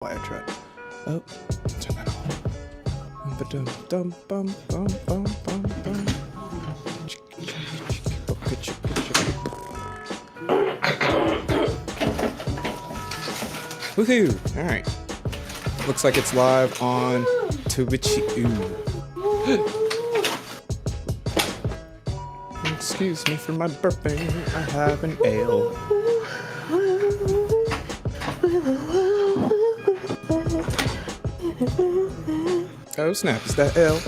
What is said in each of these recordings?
Why I tried. Oh, turn that off. Ba-dum, bum, bum, bum, bum, bum. Woohoo! Alright. Looks like it's live on Twitch. Excuse me for my burping. I have an ale. Oh snap, is that Elle?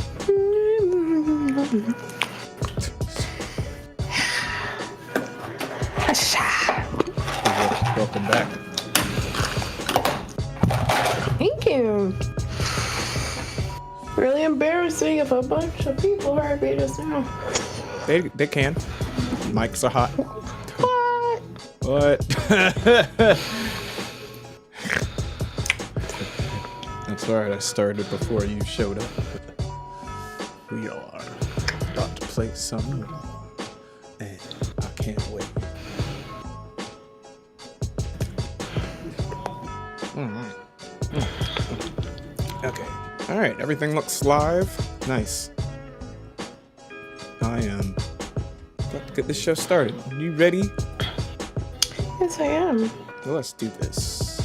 Welcome back. Thank you. Really embarrassing if a bunch of people heard me just now. They can. Mics are hot. What? That's right, I started before you showed up. We are about to play some more, and I can't wait. Okay, alright, everything looks live. Nice. I am about to get this show started. Are you ready? Yes, I am. Well, let's do this.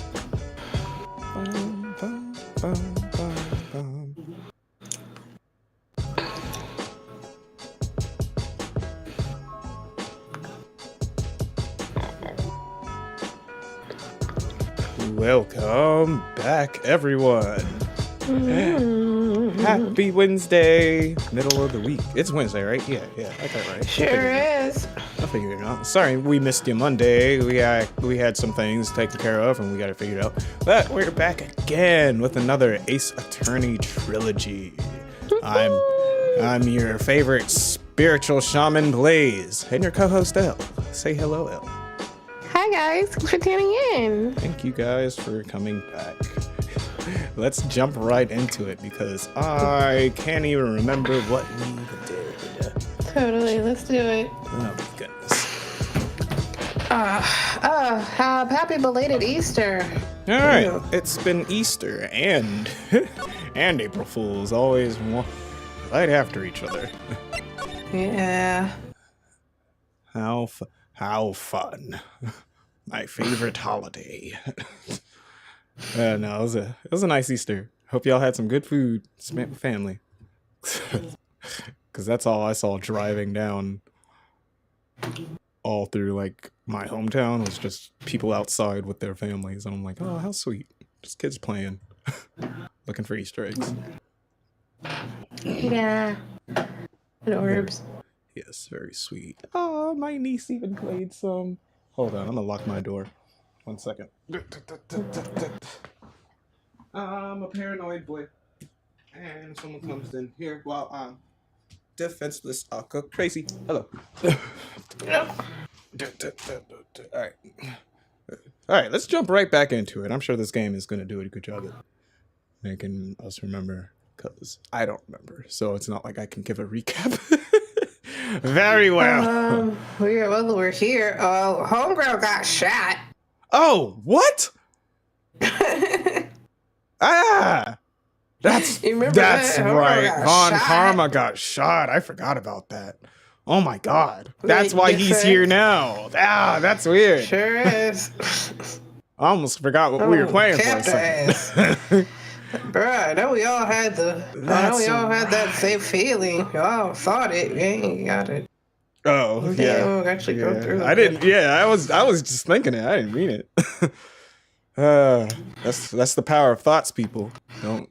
Bum, bum, bum, bum, bum. Welcome back, everyone. Happy Wednesday, middle of the week. It's Wednesday, right? Yeah, I got it right. Sure is. I figured it out. Sorry, we missed you Monday. We had some things taken care of, and we got it figured out. But we're back again with another Ace Attorney trilogy. I'm your favorite spiritual shaman, Playz, and your co-host Elle. Say hello, Elle. Hi guys, thanks for tuning in. Thank you guys for coming back. Let's jump right into it because I can't even remember what we did. Totally, let's do it. Oh my goodness. Happy belated Easter. All right, it's been Easter and April Fools, always right after each other. Yeah. How fun! My favorite holiday. No, it was a nice Easter. Hope y'all had some good food, spent with family. Because that's all I saw driving down all through like my hometown was just people outside with their families, and I'm like, oh, how sweet! Just kids playing, looking for Easter eggs. Yeah. Adorbs. Yes, very sweet. Oh, my niece even played some. Hold on, I'm gonna lock my door. 1 second. I'm a paranoid boy. And if someone comes in here while I'm defenseless, I'll go crazy. Hello. Alright, let's jump right back into it. I'm sure this game is gonna do a good job at making us remember, because I don't remember. So it's not like I can give a recap. Very well. We're here. Oh, homegirl got shot. Oh, what? That's right. Von Karma got shot. I forgot about that. Oh my God. That's why he's here now. That's weird. Sure is. I almost forgot what we were playing for a second. Bruh, I know we all had that same feeling. We all thought it. We ain't got it. Oh, yeah. We'll actually go through it. I didn't. Yeah, I was just thinking it. I didn't mean it. That's the power of thoughts, people. Don't.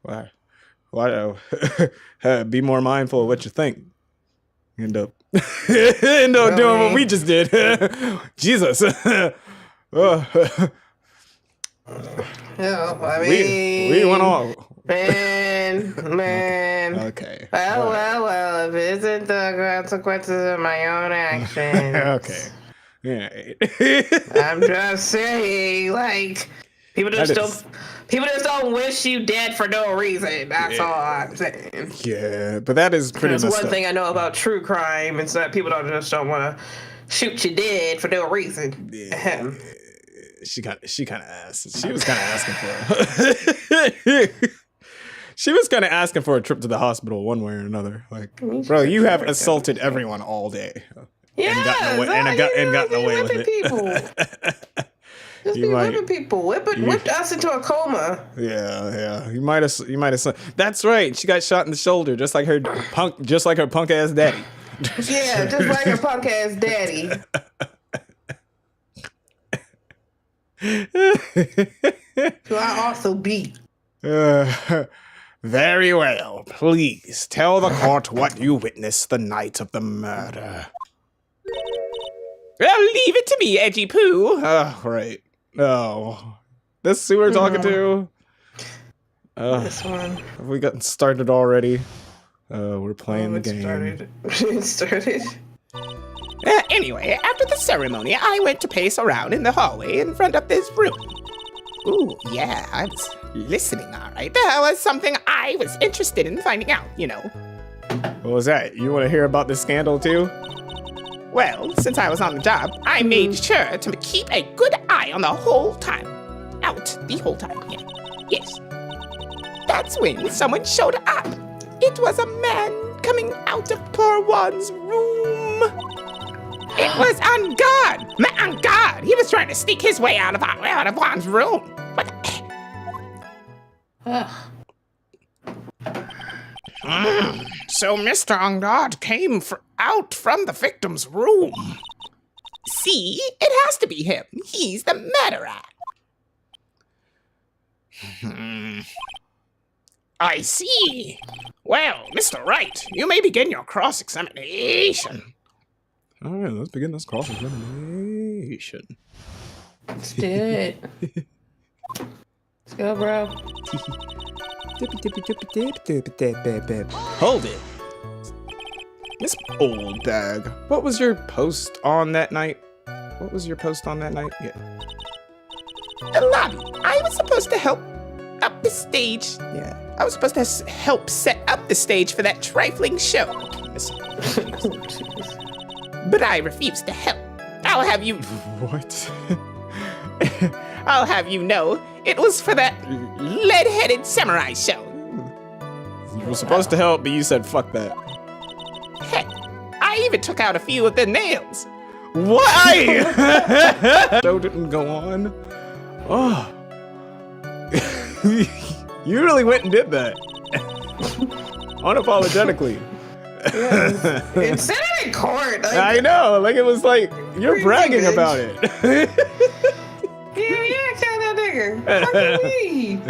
Why? Be more mindful of what you think. End up doing what we just did. Jesus. Yeah, I mean, we went all. Man. Okay. Well, if it isn't the consequences of my own actions. Okay. Yeah. I'm just saying, like, people just don't wish you dead for no reason. That's all I'm saying. Yeah, but that is pretty much one thing I know about true crime is that people don't want to shoot you dead for no reason. Yeah. She kind of asked. She was kind of asking for. She was kind of asking for a trip to the hospital one way or another. Like, bro, you have assaulted everyone all day. Yeah, and gotten away with it. People. Just be whipping people. Whipped us into a coma. Yeah. You might have. That's right. She got shot in the shoulder, just like her punk ass daddy. Yeah, just like her punk ass daddy. So I also beat. Very well. Please tell the court what you witnessed the night of the murder. Well, leave it to me, Edgy Poo. Oh, right. Oh, this is who we're talking to. This one. Have we gotten started already? We're playing the game. It started. Anyway, after the ceremony, I went to pace around in the hallway in front of this room. Ooh, yeah, I was listening, all right. That was something I was interested in finding out, you know. What was that? You want to hear about this scandal too? Well, since I was on the job, I made sure to keep a good eye on the whole time. The whole time, yeah. Yes. That's when someone showed up. It was a man coming out of poor Juan's room. It was on guard. On guard. He was trying to sneak his way out of Juan's room. What the... So Mr. On Guard came out from the victim's room. See, it has to be him. He's the murderer. I see. Well, Mr. Wright, you may begin your cross-examination. All right, let's begin this cross-examination. Let's do it. Let's go, bro. Hold it. Miss Old Bag, what was your post on that night? Yeah. The lobby. I was supposed to help up the stage. Yeah. I was supposed to help set up the stage for that trifling show. But I refused to help. I'll have you... What? I'll have you know, it was for that lead-headed samurai show. You were supposed to help, but you said fuck that. Heck, I even took out a few of the nails. Why? Show didn't go on. Oh. You really went and did that. Unapologetically. Yeah, it said it in court. Like, I know, like it was like you're bragging bitch. about it. yeah, kill that nigga. Fucking me.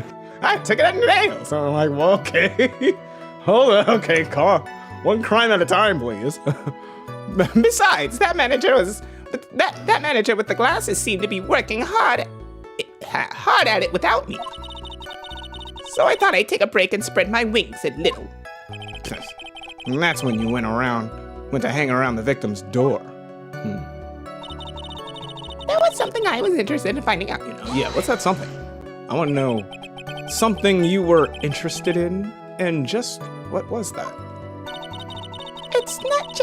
I took it out the nail. So I'm like, well, okay. Hold on, okay, calm. One crime at a time, please. Besides, that manager with the glasses seemed to be working hard at it without me. So I thought I'd take a break and spread my wings a little. And that's when you went to hang around the victim's door. There was something I was interested in finding out, you know. Yeah, what's that something? I want to know something you were interested in, and just what was that? It's not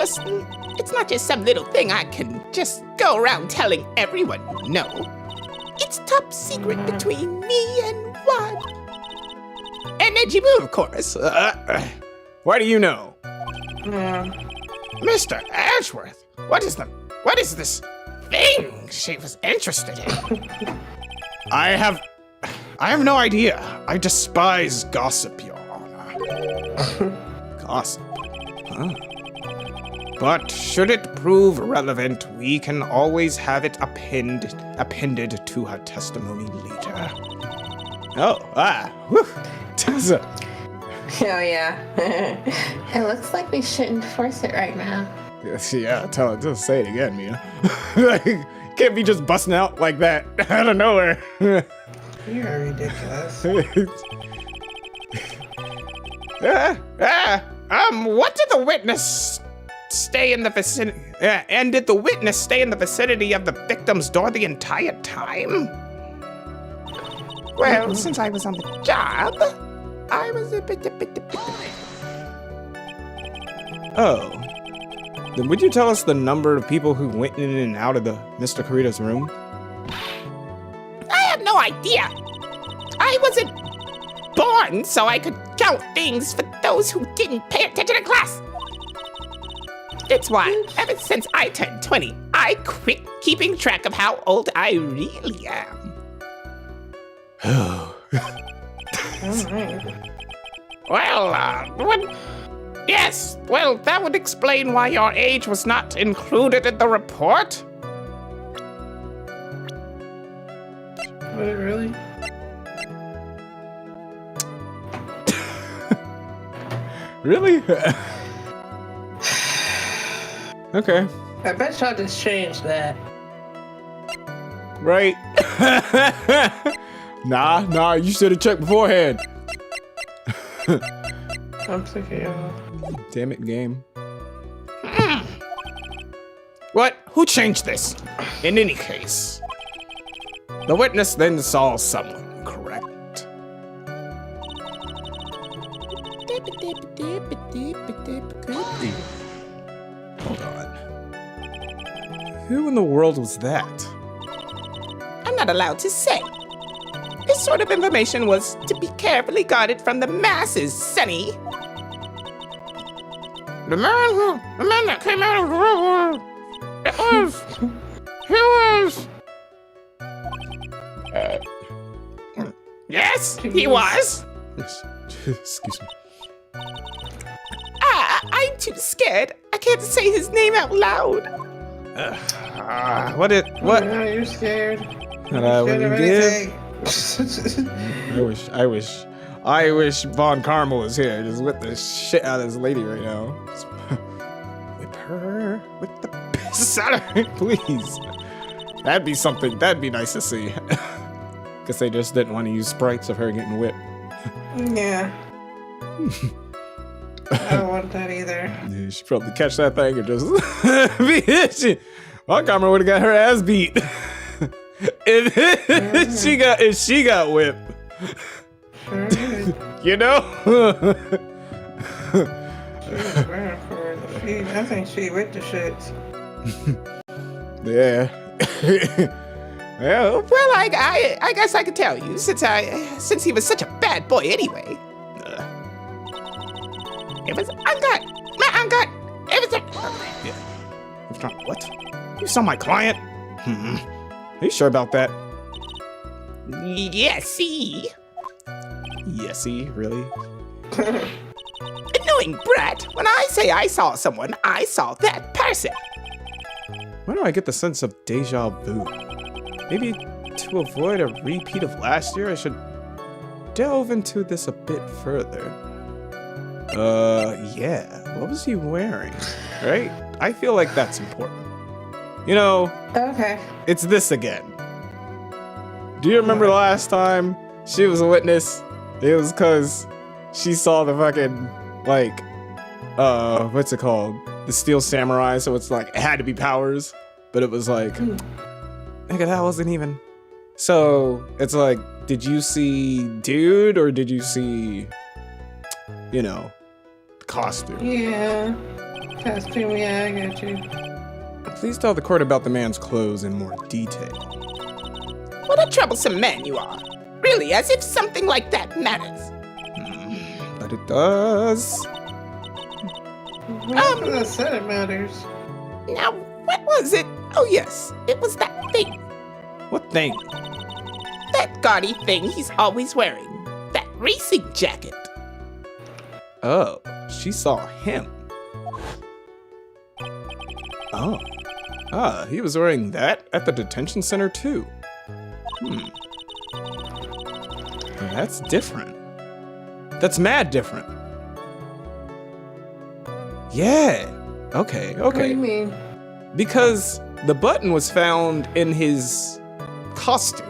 just some little thing I can just go around telling everyone, no. It's top secret between me and Juan. And Edgy Boo, of course. Why do you know? Mr. Ashworth, what is this thing she was interested in? I have no idea. I despise gossip, Your Honor. Gossip? Huh? But should it prove relevant, we can always have it appended to her testimony later. Oh, whew. Hell yeah. It looks like we shouldn't force it right now. Yeah, tell her, just say it again, Mia. Like, can't be just busting out like that out of nowhere. You're ridiculous. What did the witness stay in the vicinity? And did the witness stay in the vicinity of the victim's door the entire time? Well, since I was on the job, I was a bit. Oh. Then would you tell us the number of people who went in and out of the Mr. Corrida's room? have no idea. I wasn't born so I could count things for those who didn't pay attention in class. It's why, ever since I turned 20, I quit keeping track of how old I really am. Well, yes, well, that would explain why your age was not included in the report. Wait, really? Really? Okay. I bet y'all just changed that. Right. Nah, you should have checked beforehand. I'm sick of y'all. Damn it, game. What? Who changed this? In any case, the witness then saw someone, correct? Hold on. Who in the world was that? I'm not allowed to say. This sort of information was to be carefully guarded from the masses, Sonny. The man that came out of the river, yes, he was. Excuse me. I'm too scared. I can't say his name out loud. What? No, you're scared. And I Scared of wouldn't give. anything. I wish Von Karma was here. Just whip the shit out of this lady right now. Just whip her with the piss out of her, please. That'd be something. That'd be nice to see. Guess they just didn't want to use sprites of her getting whipped. Yeah. I don't want that either. Yeah, she'd probably catch that thing and just be itching. Von Karma would have got her ass beat. if she got whipped. Sure did. You know? She was around for the I think she with the shits. Yeah. Yeah. Well, I guess I could tell you since he was such a bad boy anyway. It was my uncle. It was Yeah. What? You saw my client? Are you sure about that? yes, see. Yesy, really? Annoying brat. When I say I saw someone, I saw that person. Why do I get the sense of deja vu? Maybe to avoid a repeat of last year, I should delve into this a bit further. Yeah. What was he wearing? Right? I feel like that's important. You know, Okay. it's this again. Do you remember last time she was a witness? It was because she saw the fucking, like, what's it called? The Steel Samurai, so it's like, it had to be powers, but it was like, nigga, that wasn't even. So, it's like, did you see dude, or did you see, you know, costume? Yeah. Costume, yeah, I got you. Please tell the court about the man's clothes in more detail. What a troublesome man you are. Really, as if something like that matters. But it does. I said it matters. Now, what was it? Oh yes, it was that thing. What thing? That gaudy thing he's always wearing. That racing jacket. Oh, she saw him. Oh. Ah, he was wearing that at the detention center too. That's different. That's mad different. Yeah. Okay, What do okay. you mean? Because the button was found in his costume,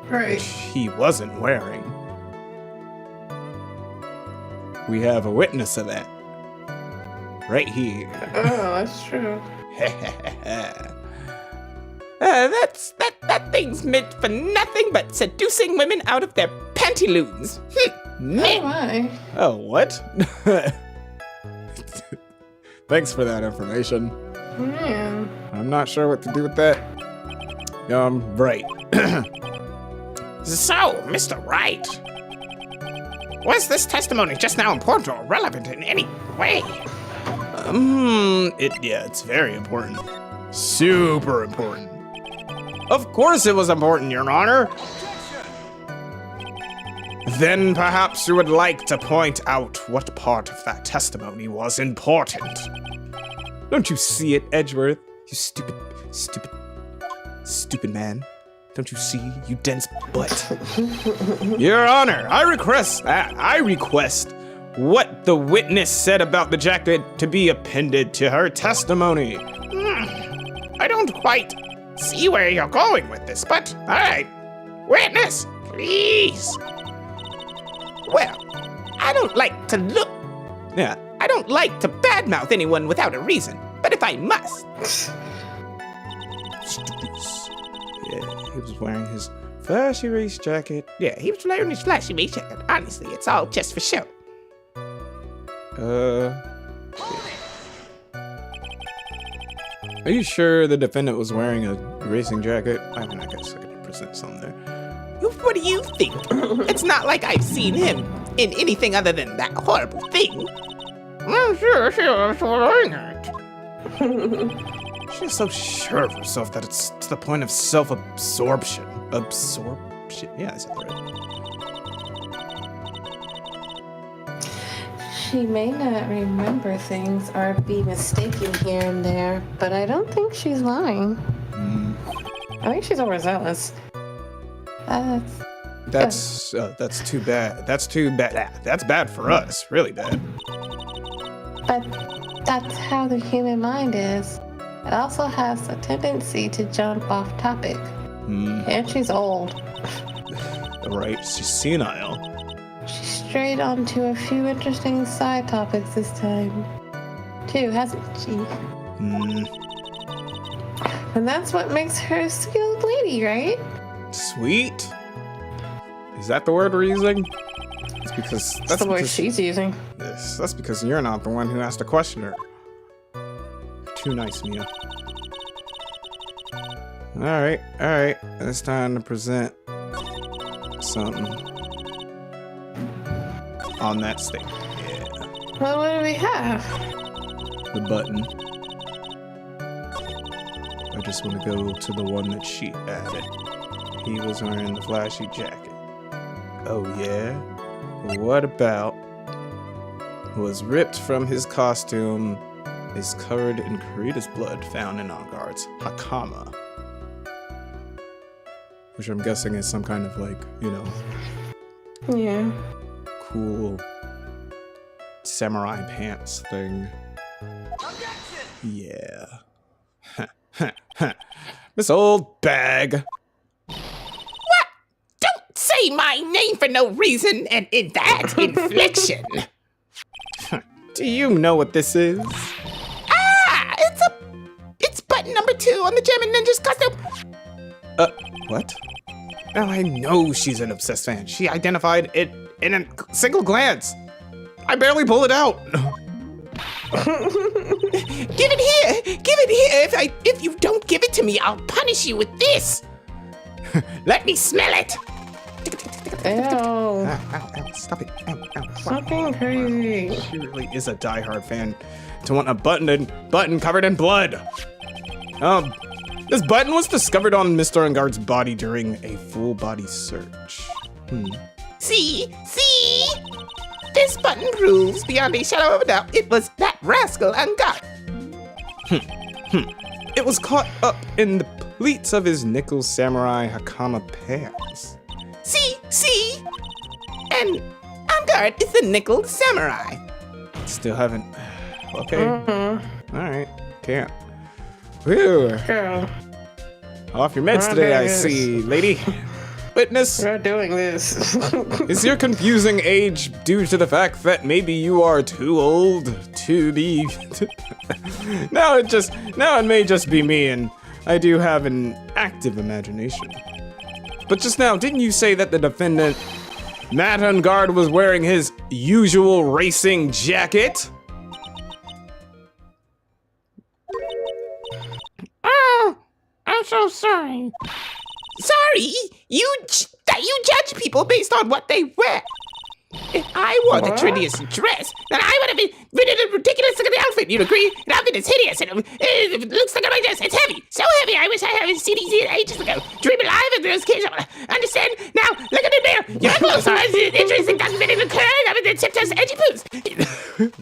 which Right. he wasn't wearing. We have a witness of that. Right here. Oh, that's true. That thing's meant for nothing but seducing women out of their pantaloons. Oh my. Oh, what? Thanks for that information. Man. I'm not sure what to do with that. Right. So, Mr. Wright, was this testimony just now important or relevant in any way? It's very important. Super important. Of course it was important, Your Honor. Then perhaps you would like to point out what part of that testimony was important. Don't you see it, Edgeworth? You stupid man. Don't you see, you dense butt? Your Honor, I request what the witness said about the jacket to be appended to her testimony. I don't quite see where you're going with this, but all right. Witness, please. Well, I don't like to look. Yeah. I don't like to badmouth anyone without a reason, but if I must. Yeah, he was wearing his flashy race jacket. Yeah, he was wearing his flashy race jacket. Honestly, it's all just for show. Are you sure the defendant was wearing a racing jacket? I mean, I guess I could present some there. What do you think? It's not like I've seen him in anything other than that horrible thing. I'm sure she was wearing it. She's so sure of herself that it's to the point of self-absorption. Absorption? Yeah, that's right. She may not remember things or be mistaken here and there, but I don't think she's lying. I think she's overzealous. That's too bad. That's too bad. That's bad for us. Really bad. But that's how the human mind is. It also has a tendency to jump off topic. And she's old. Right, she's senile. She strayed onto a few interesting side topics this time, too, hasn't she? And that's what makes her a skilled lady, right? Sweet? Is that the word we're using? It's because That's the word she's using. Yes, that's because you're not the one who asked to question her. Too nice, Mia. Alright. It's time to present something on that statement. Yeah. Well, what do we have? The button. I just want to go to the one that she added. He was wearing the flashy jacket. Oh yeah? What about was ripped from his costume, is covered in Kurita's blood found in Onguard's hakama? Which I'm guessing is some kind of like, Yeah. cool samurai pants thing. Yeah. This old bag. Don't say my name for no reason, and in that infliction. Do you know what this is? It's button number 2 on the German Ninja's costume. What? Oh, I know she's an obsessed fan. She identified it in a single glance. I barely pull it out. Give it here. If you don't give it to me, I'll punish you with this. Let me smell it. Ew. Stop it. Ow. Stop being crazy. She really is a diehard fan to want a button covered in blood. This button was discovered on Mr. Onguard's body during a full body search. See? This button proves beyond a shadow of a doubt it was that rascal Onguard. It was caught up in the pleats of his nickel samurai hakama pants. See? And Onguard is the nickel samurai. Still haven't. Okay. Alright. Can't. Whew. Girl, Off your meds today, I see, lady. Witness, we're doing this. is your confusing age due to the fact that maybe you are too old to be... Now it may just be me, and I do have an active imagination. But just now, didn't you say that the defendant, Matt Onguard, was wearing his usual racing jacket? I'm so so sorry. Sorry? You judge people based on what they wear. If I wore the trendiest dress, then I would have been rid of the ridiculous looking outfit. You'd agree? The outfit is hideous and it looks like on my dress. It's heavy. So heavy. I wish I had seen these ages ago. Dream alive and those kids. Understand? Now, look at the mirror. Your clothes are as interesting. Doesn't fit in the curve. I mean, the tiptoes, edgy poos.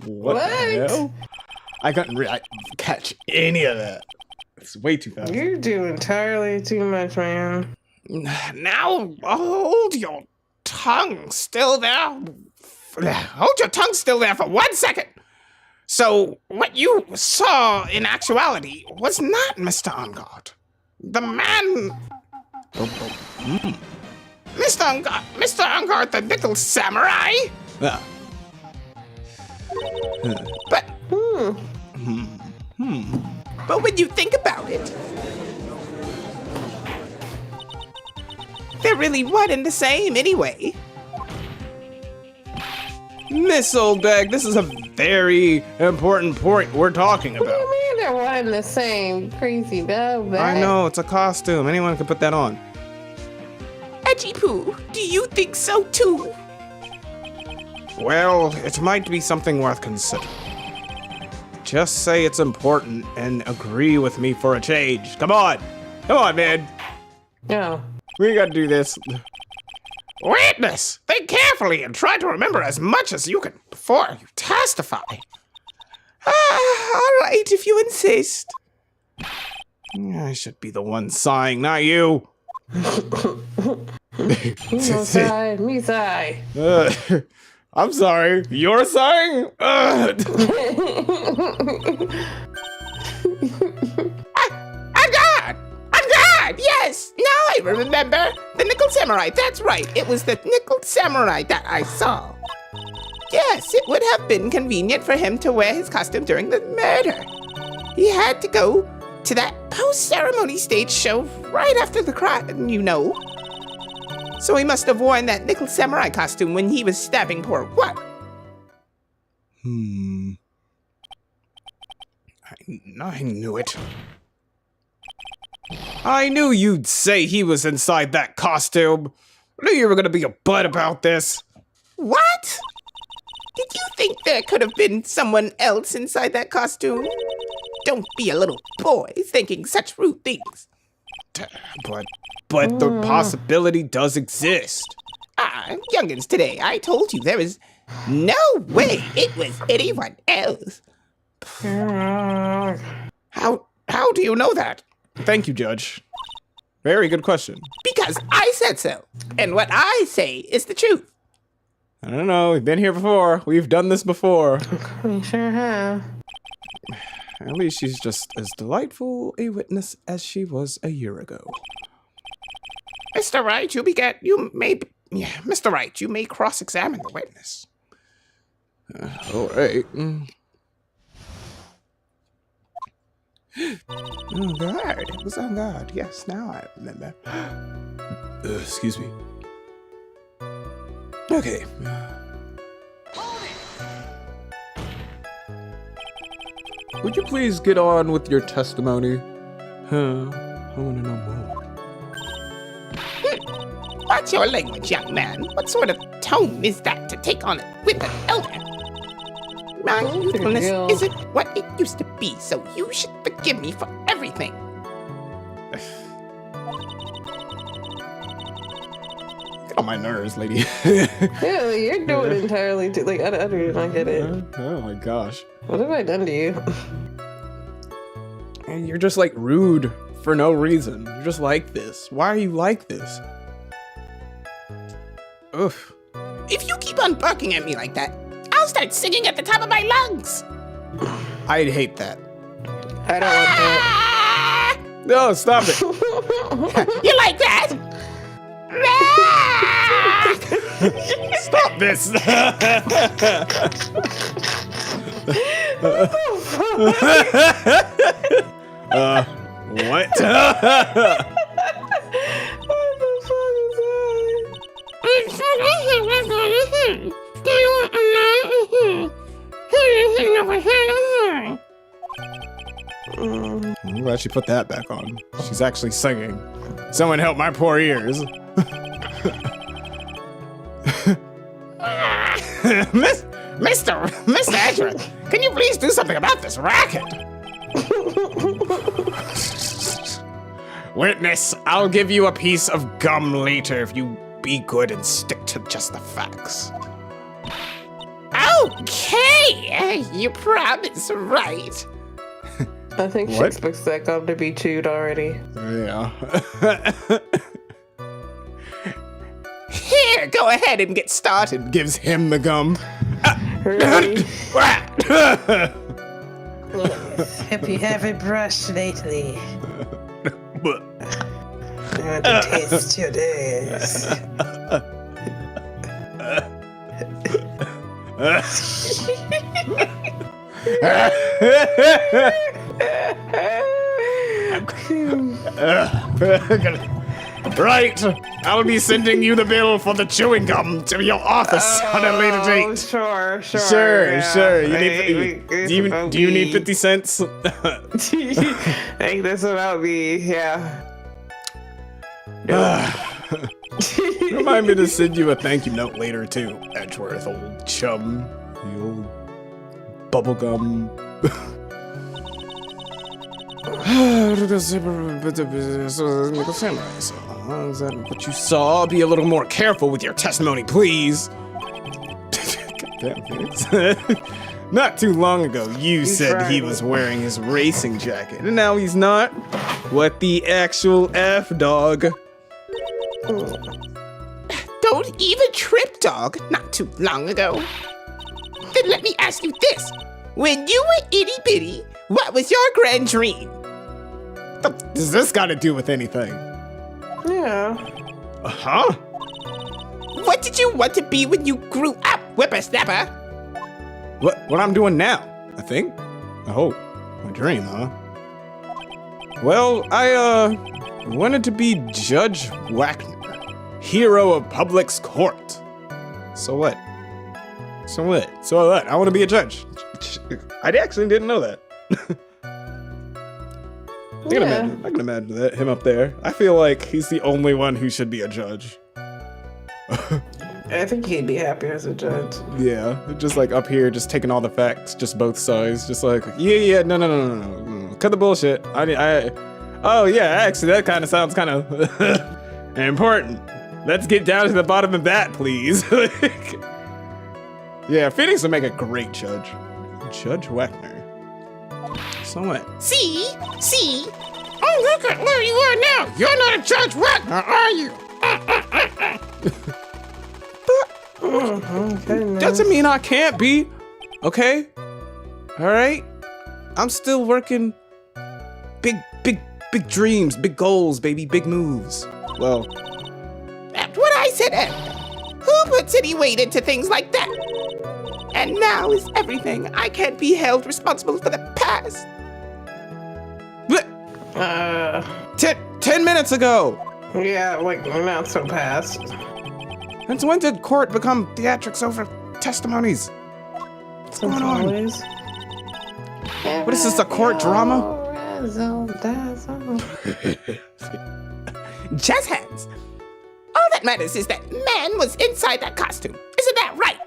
What the hell? I couldn't catch any of that. It's way too fast. You do entirely too much, man. Now, hold your tongue still there. Hold your tongue still there for 1 second. So, what you saw in actuality was not Mr. Ungard. The man... Mr. Ungard, the nickel samurai? Yeah. But... But when you think about it, they're really one and the same anyway. Miss Oldbag, this is a very important point we're talking What do about. you mean they're one and the same? Crazy bad. I know, it's a costume. Anyone can put that on. Edgy Poo, do you think so too? Well, it might be something worth considering. Just say it's important and agree with me for a change. Come on, man. No. We gotta do this. Witness, think carefully and try to remember as much as you can before you testify. All right, if you insist. I should be the one sighing, not you. Me sigh, me sigh. I'm sorry. You're sighing? Yes, now I remember. The Nickel Samurai, that's right. It was the Nickel Samurai that I saw. Yes, it would have been convenient for him to wear his costume during the murder. He had to go to that post-ceremony stage show right after the crime, you know. So he must have worn that Nickel Samurai costume when he was stabbing poor what? I knew it. I knew you'd say he was inside that costume. I knew you were gonna be a butt about this. What? Did you think there could have been someone else inside that costume? Don't be a little boy thinking such rude things. But the possibility does exist. Youngins today, I told you there is no way it was anyone else. How do you know that? Thank you, Judge. Very good question. Because I said so. And what I say is the truth. I don't know. We've been here before. We've done this before. We sure have. At least she's just as delightful a witness as she was a year ago. Mr. Wright, Mr. Wright, you may cross-examine the witness. All right. Oh, God. It was on God. Yes, now I remember. Excuse me. Okay. Would you please get on with your testimony? I want to know more. What's your language, young man? What sort of tone is that to take on with an elder? My youthfulness isn't what it used to be, so you should forgive me for everything. Get on my nerves, lady. Yeah, you're doing entirely too. Like, I don't get it. Oh my gosh. What have I done to you? And you're just like rude for no reason. You're just like this. Why are you like this? Oof. If you keep on barking at me like that, I'll start singing at the top of my lungs. I'd hate that. I don't want that. No, stop it. You like that? Stop this. What? I'm glad she put that back on. She's actually singing. Someone help my poor ears. Mr. Edgeworth, can you please do something about this racket? Witness, I'll give you a piece of gum later if you be good and stick to just the facts. Okay, you promise, right? I think she expects that gum to be chewed already. Yeah. Here, go ahead and get started. Gives him the gum. Really? Hope you haven't brushed lately. I want to taste your days. Right, I'll be sending you the bill for the chewing gum to your office on a later date. Sure. Sure. Do you need 50 cents? I think that's what I'll be, yeah. Remind me to send you a thank you note later too, Edgeworth, old chum. You old bubblegum. Is that what you saw? Be a little more careful with your testimony, please. Goddamn, Phoenix. Not too long ago, you said he was wearing his racing jacket, and now he's not. What the actual F, dog? Don't even trip, dog. Not too long ago. Then let me ask you this. When you were itty bitty, what was your grand dream? What does this got to do with anything? Yeah. Huh? What did you want to be when you grew up, whippersnapper? What I'm doing now, I think. I hope. My dream, huh? Well, I wanted to be Judge Wagner, hero of public's court. So what? I want to be a judge. I actually didn't know that. I can imagine that, him up there. I feel like he's the only one who should be a judge. I think he'd be happy as a judge. Yeah, just like up here, just taking all the facts, just both sides, just like, no. Cut the bullshit. Oh yeah, actually that kind of sounds kind of important. Let's get down to the bottom of that, please. Yeah, Phoenix would make a great judge. Judge Wagner. So what? See? Oh, look at where you are now. You're not a Judge Wagner, are you? Doesn't mean I can't be. Okay? Alright? I'm still working big dreams, big goals, baby, big moves. Well, That's what I said, Elle. Who puts any weight into things like that? And now is everything. I can't be held responsible for the past. 10 minutes ago! Yeah, like not so fast. Since when did court become theatrics over testimonies? What's going on? Always. What is this, a court drama? Jazz hands. All that matters is that man was inside that costume. Isn't that right?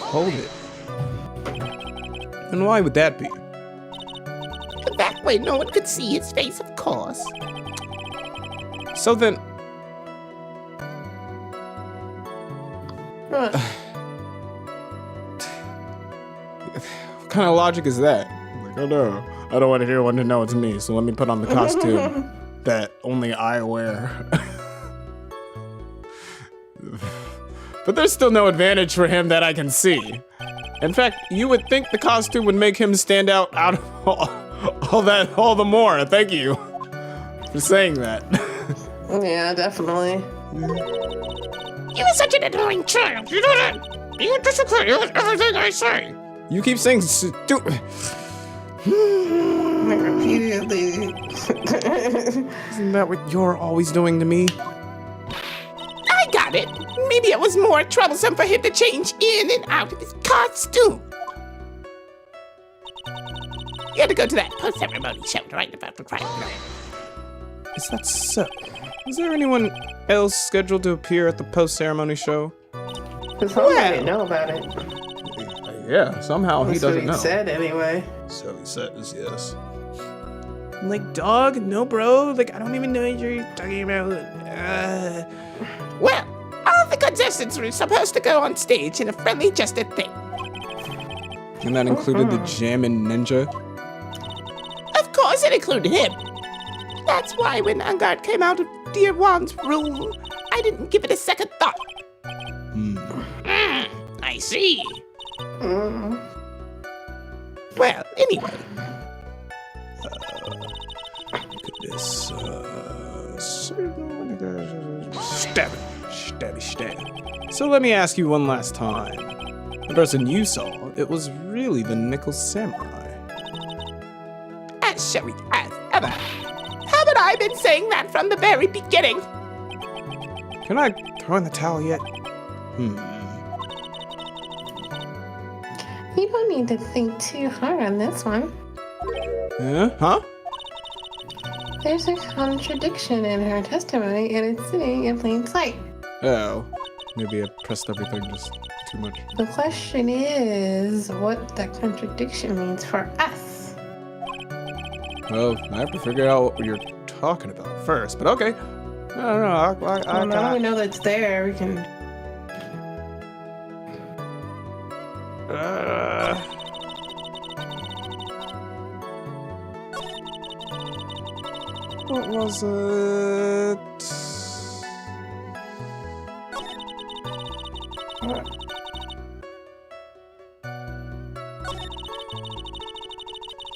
Hold it. And why would that be? That way no one could see his face, of course. So then... What? What kind of logic is that? Like, oh no, I don't want anyone to know it's me, so let me put on the costume that only I wear. But there's still no advantage for him that I can see. In fact, you would think the costume would make him stand out of all the more. Thank you for saying that. Yeah, definitely. You are such an annoying child. You know that? You disagree with everything I say. You keep saying stupid. Repeatedly. Isn't that what you're always doing to me? I got about it, maybe it was more troublesome for him to change in and out of his costume. He had to go to that post-ceremony show right about the crime. Is that so? Is there anyone else scheduled to appear at the post-ceremony show? Because I didn't know about it. Yeah, somehow he That's what doesn't he know. said anyway. So he says, yes. I'm like, dog, no, bro. Like, I don't even know what you're talking about. Well, all the contestants were supposed to go on stage in a friendly, gested thing. And that included the Jammin' Ninja. Of course, it included him. That's why when Ungard came out of Dear Juan's rule, I didn't give it a second thought. I see. Well, anyway. Look at this. Stabby. So let me ask you one last time. The person you saw, it was really the Nickel Samurai. As showy as ever. Haven't I been saying that from the very beginning? Can I throw in the towel yet? You don't need to think too hard on this one. Huh? There's a contradiction in her testimony, and it's sitting in plain sight. Oh, maybe I pressed everything just too much. The question is what that contradiction means for us. Well, I have to figure out what you're talking about first, but okay. I don't know. Well, now we know that it's there, we can... What was it?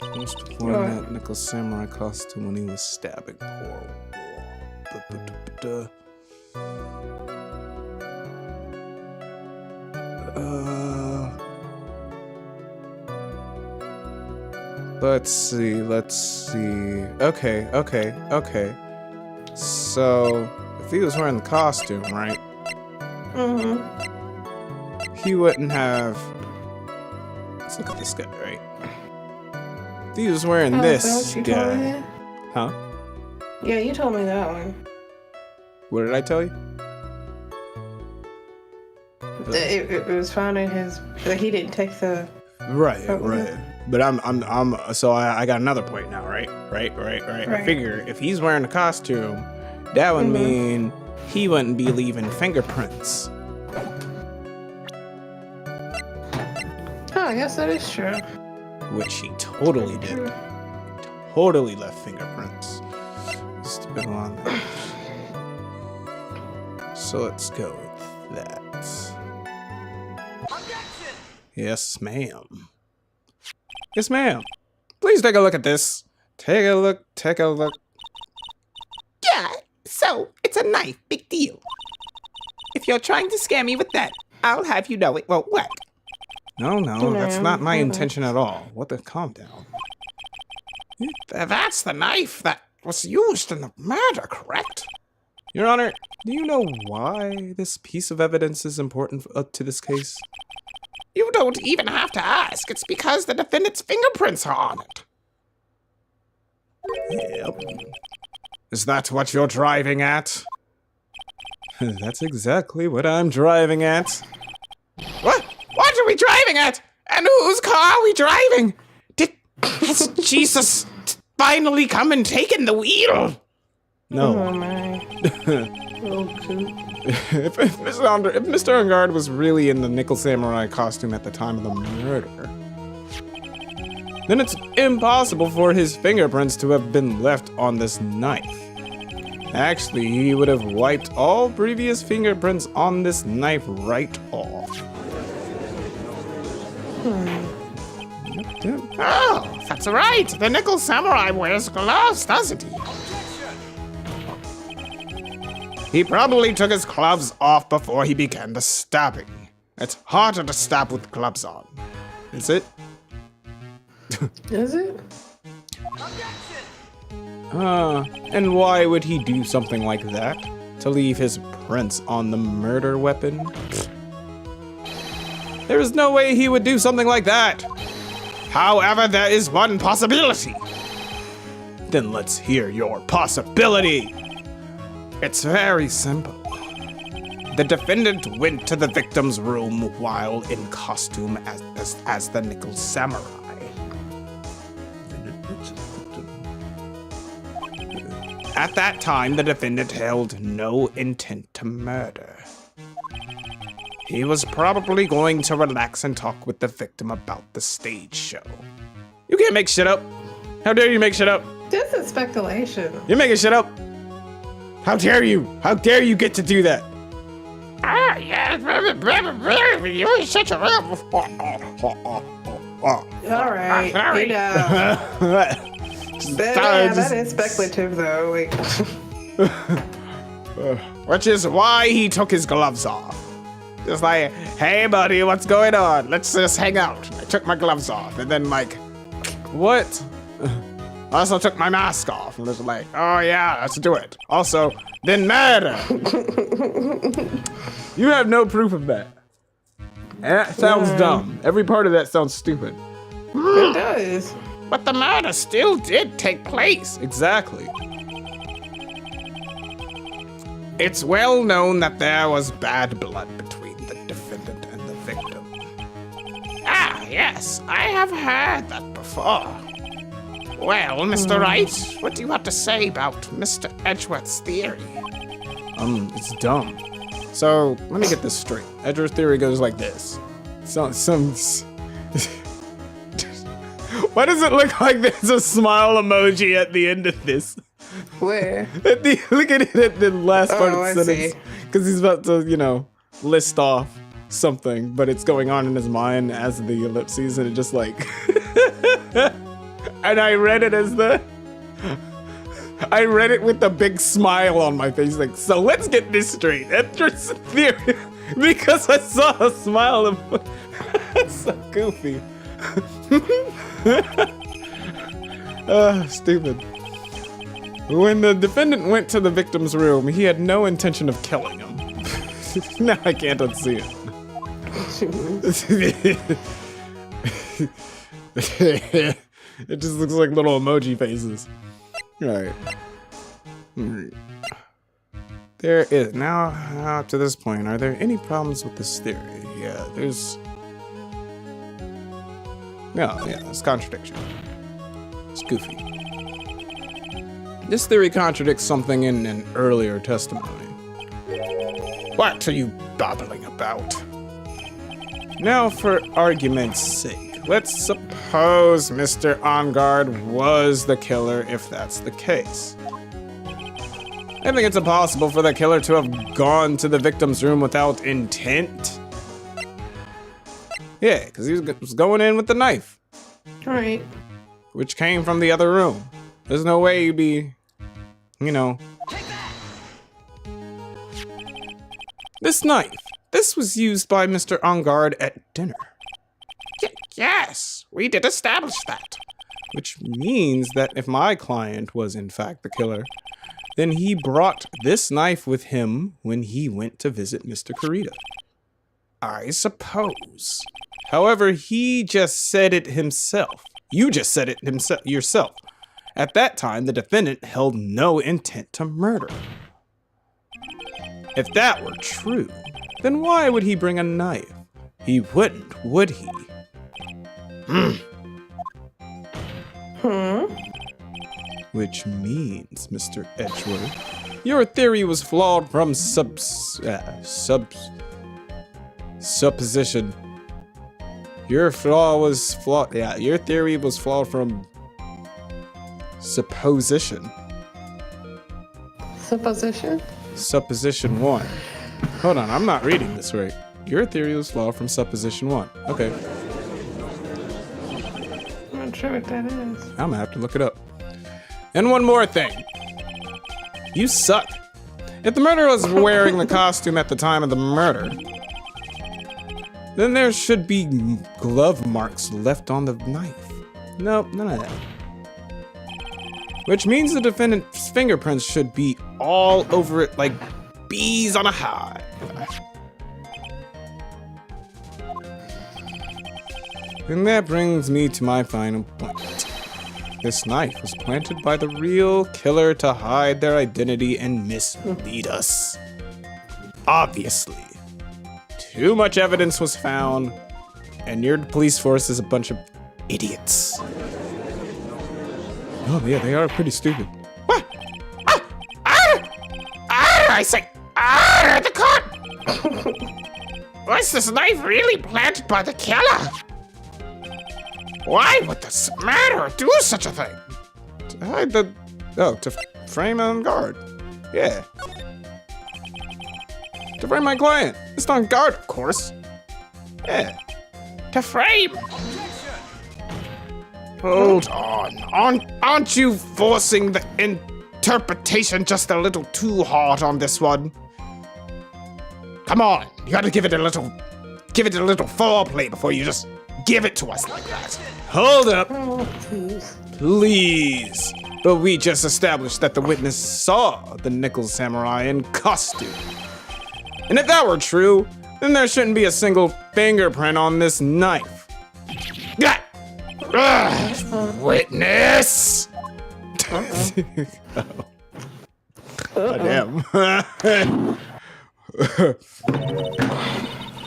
Supposed to wear that Nickel Samurai costume when he was stabbing poor War. Let's see. Okay. So, if he was wearing the costume, right? He wouldn't have... Let's look at this guy, right? If he was wearing this guy... Huh? Yeah, you told me that one. What did I tell you? It was found in his... Like, he didn't take the... Right. But so I got another point now, right? I figure if he's wearing a costume, that would mean he wouldn't be leaving fingerprints. Oh, I guess that is true. Which he totally did. Totally left fingerprints. Just been on that. So let's go with that. Yes, ma'am. Yes, ma'am. Please take a look at this. Take a look. Yeah, so it's a knife, big deal. If you're trying to scare me with that, I'll have you know it won't work. No, that's not my intention at all. What the? Calm down. That's the knife that was used in the murder, correct? Your Honor, do you know why this piece of evidence is important to this case? You don't even have to ask. It's because the defendant's fingerprints are on it. Yep. Is that what you're driving at? That's exactly what I'm driving at. What? What are we driving at? And whose car are we driving? Has Jesus finally come and taken the wheel? No. Oh, my. If Mr. Ungard was really in the Nickel Samurai costume at the time of the murder, then it's impossible for his fingerprints to have been left on this knife. Actually, he would have wiped all previous fingerprints on this knife right off. Yep. Oh, that's right. The Nickel Samurai wears gloves, doesn't he? He probably took his gloves off before he began the stabbing. It's harder to stab with gloves on. Is it? Is it? And why would he do something like that? to leave his prints on the murder weapon? There is no way he would do something like that. However, there is one possibility. Then let's hear your possibility. It's very simple. The defendant went to the victim's room while in costume as the Nickel Samurai. At that time, the defendant held no intent to murder. He was probably going to relax and talk with the victim about the stage show. You can't make shit up. How dare you make shit up? This is speculation. You're making shit up. How dare you? How dare you get to do that? Ah, yes, you're such a... All right, sorry. That is speculative, though. Like, Which is why he took his gloves off. Just like, hey buddy, what's going on? Let's just hang out. I took my gloves off and then like, what? I also took my mask off and was like, oh yeah, let's do it. Also, then murder. You have no proof of that. And that sounds dumb. Every part of that sounds stupid. it does. But the murder still did take place. Exactly. It's well known that there was bad blood between the defendant and the victim. Ah, yes, I have heard that before. Well, Mr. Wright, what do you have to say about Mr. Edgeworth's theory? It's dumb. So, let me get this straight. Edgeworth's theory goes like this. Why does it look like there's a smile emoji at the end of this? Where? Look at it at the last part Oh, of I the sentence. see. Because he's about to, list off something, but it's going on in his mind as the ellipses, and it just like... And I read it with the big smile on my face, like, so let's get this straight. Edgeworth's theory, because I saw a smile of... That's so goofy. Stupid. When the defendant went to the victim's room, he had no intention of killing him. Now I can't unsee it. It just looks like little emoji faces. Alright. There is, now up to this point, are there any problems with this theory? Yeah, there's... No, yeah, it's contradiction. It's goofy. This theory contradicts something in an earlier testimony. What are you babbling about? Now, for argument's sake, let's suppose Mr. Ongard was the killer if that's the case. I think it's impossible for the killer to have gone to the victim's room without intent. Yeah, because he was going in with the knife, Right. which came from the other room. There's no way you'd be, This knife, this was used by Mr. Ongard at dinner. Yes, we did establish that. Which means that if my client was in fact the killer, then he brought this knife with him when he went to visit Mr. Kurita. I suppose. However, he just said it himself. You just said it yourself. At that time, the defendant held no intent to murder. If that were true, then why would he bring a knife? He wouldn't, would he? Which means, Mr. Edgeworth, your theory was flawed from supposition. Your flaw was flawed. Yeah, your theory was flawed from supposition. Supposition? Supposition 1. Hold on, I'm not reading this right. Your theory was flawed from supposition 1. Okay, I'm not sure what that is. I'm gonna have to look it up. And one more thing. You suck. If the murderer was wearing the costume at the time of the murder, then there should be glove marks left on the knife. Nope, none of that. Which means the defendant's fingerprints should be all over it, like bees on a hive. And that brings me to my final point. This knife was planted by the real killer to hide their identity and mislead us. Obviously, too much evidence was found, and your police force is a bunch of idiots. Oh yeah, they are pretty stupid. What? I say, the cop! Was this knife really planted by the killer? Why would the smarter do such a thing? To hide the... Oh, to frame on guard. Yeah. To frame my client. It's on guard, of course. Yeah. To frame? Hold on. Aren't you forcing the interpretation just a little too hard on this one? Come on, you gotta give it a little foreplay before you just give it to us like that. Hold up. Oh, please. Please. But we just established that the witness saw the nickel samurai in costume. And if that were true, then there shouldn't be a single fingerprint on this knife. Witness! Oh, damn.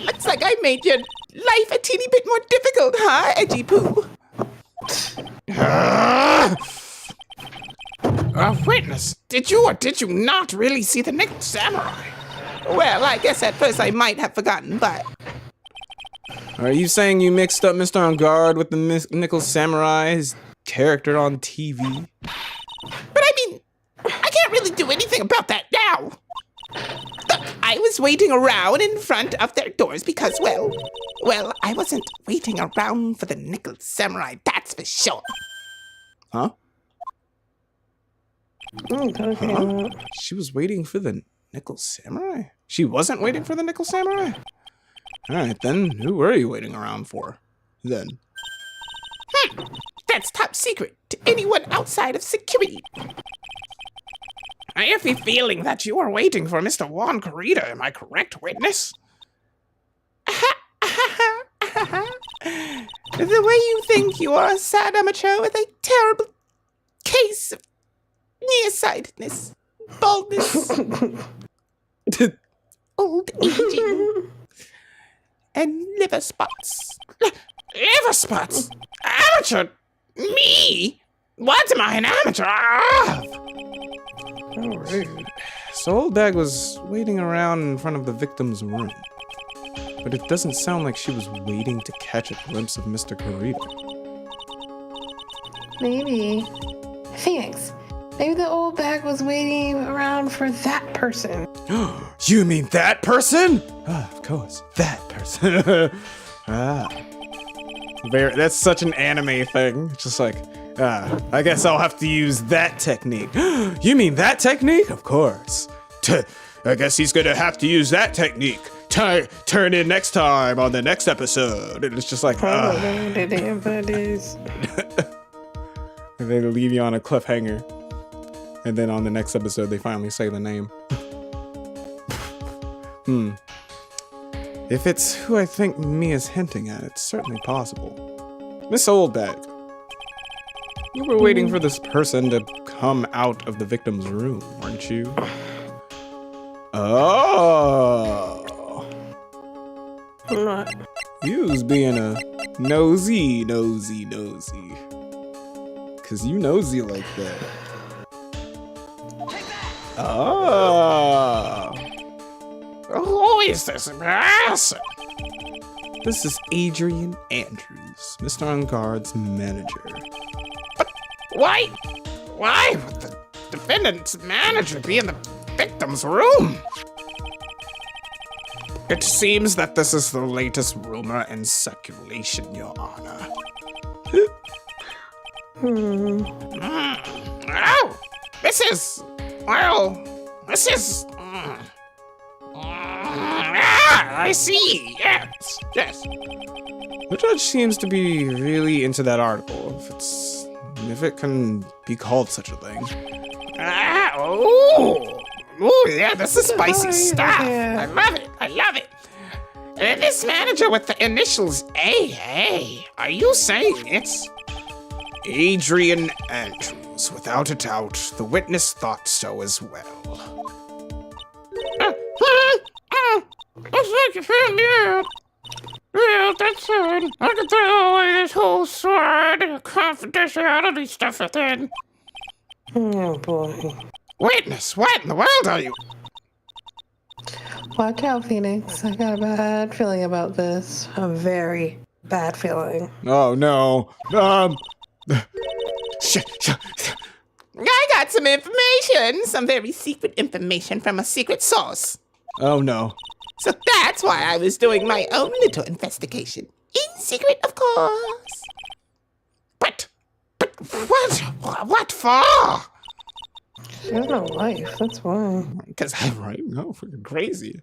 Looks like I made your life a teeny bit more difficult, huh, Edgy Poo? Witness, did you or did you not really see the nickel samurai? Well, I guess at first I might have forgotten, but... Are you saying you mixed up Mr. On Guard with the nickel samurai's character on TV? But I mean, I can't really do anything about that now. Look, I was waiting around in front of their doors because, well, I wasn't waiting around for the nickel samurai, that's for sure. Huh? Okay. She was waiting for the nickel samurai? She wasn't waiting for the nickel samurai? Alright then, who were you waiting around for? Then. That's top secret to anyone outside of security. I have a feeling that you are waiting for Mr. Juan Corrida, am I correct, witness? The way you think you are a sad amateur with a terrible case of nearsightedness, baldness, old aging, and liver spots. Liver spots? Amateur? Me? What am I an amateur of? Oh, rude. So Old Bag was waiting around in front of the victim's room. But it doesn't sound like she was waiting to catch a glimpse of Mr. Corrida. Maybe. Phoenix, maybe the old bag was waiting around for that person. You mean that person? Ah, of course, that person. That's such an anime thing. It's just like, I guess I'll have to use that technique. You mean that technique? Of course. I guess he's gonna have to use that technique. Turn in next time on the next episode. And it's just like, Probably the damn buddies. and they leave you on a cliffhanger. And then on the next episode, they finally say the name. If it's who I think Mia's hinting at, it's certainly possible. Miss Oldbag, you were waiting for this person to come out of the victim's room, weren't you? Oh. I'm not. You was being a nosy. Cause you nosy like that. Oh. Who is this person? This is Adrian Andrews, Mr. On Guard's manager. Why would the defendant's manager be in the victim's room? It seems that this is the latest rumor in circulation, Your Honor. Oh, this is... I see. Yes. The judge seems to be really into that article, if it can be called such a thing. Ooh, yeah, this is spicy Oh, stuff. yeah. I love it. I love it. And this manager with the initials AA, are you saying it's... Adrian Andrews, without a doubt. The witness thought so as well. Looks like you found me out. Yeah, that's it. I can throw away this whole sword confidentiality stuff within. Oh boy. Witness, what in the world are you? Watch out, Phoenix. I got a bad feeling about this. A very bad feeling. Oh no. I got some information, some very secret information from a secret source. Oh no. So that's why I was doing my own little investigation. In secret, of course. But what? What for? She has no life, that's why. Because I'm Right? No, freaking crazy.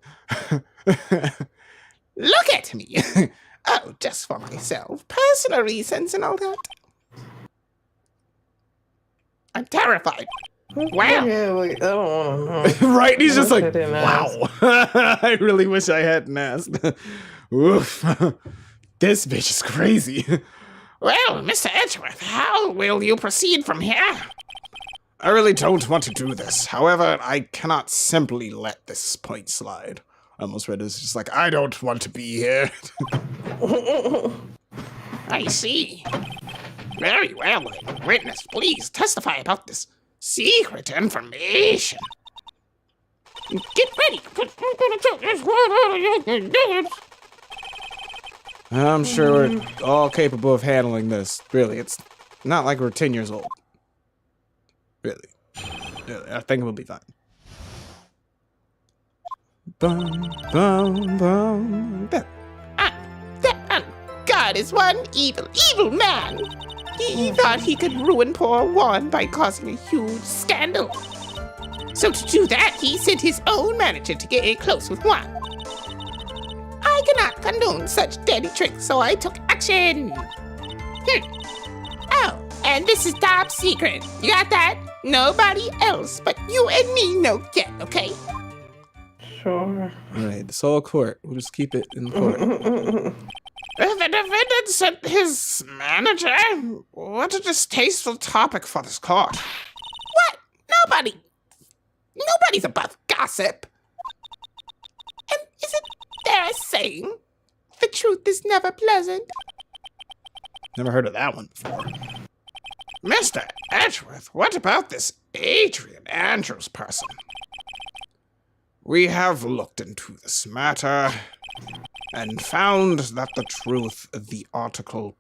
Look at me. Oh, just for myself. Personal reasons and all that. I'm terrified. Wow. Yeah, wait, I don't want to know. Right? He's just Wish like, I didn't wow. I really wish I hadn't asked. Oof. This bitch is crazy. Well, Mr. Edgeworth, how will you proceed from here? I really don't want to do this. However, I cannot simply let this point slide. I almost read it as just like, I don't want to be here. I see. Very well, then. Witness, please testify about this secret information. Get ready. I'm sure we're all capable of handling this. Really, it's not like we're 10 years old. Really. I think we'll be fine. Bum, bum, bum. That God is one evil, evil man. He thought he could ruin poor Juan by causing a huge scandal. So to do that, he sent his own manager to get close with Juan. I cannot condone such dirty tricks, so I took action. Oh, and this is top secret. You got that? Nobody else but you and me know yet, okay? Sure. Alright, this whole court. We'll just keep it in court. The defendant sent his manager? What a distasteful topic for this court. What? Nobody's above gossip. And isn't there a saying? The truth is never pleasant. Never heard of that one before. Mr. Edgeworth, what about this Adrian Andrews person? We have looked into this matter and found that the truth the article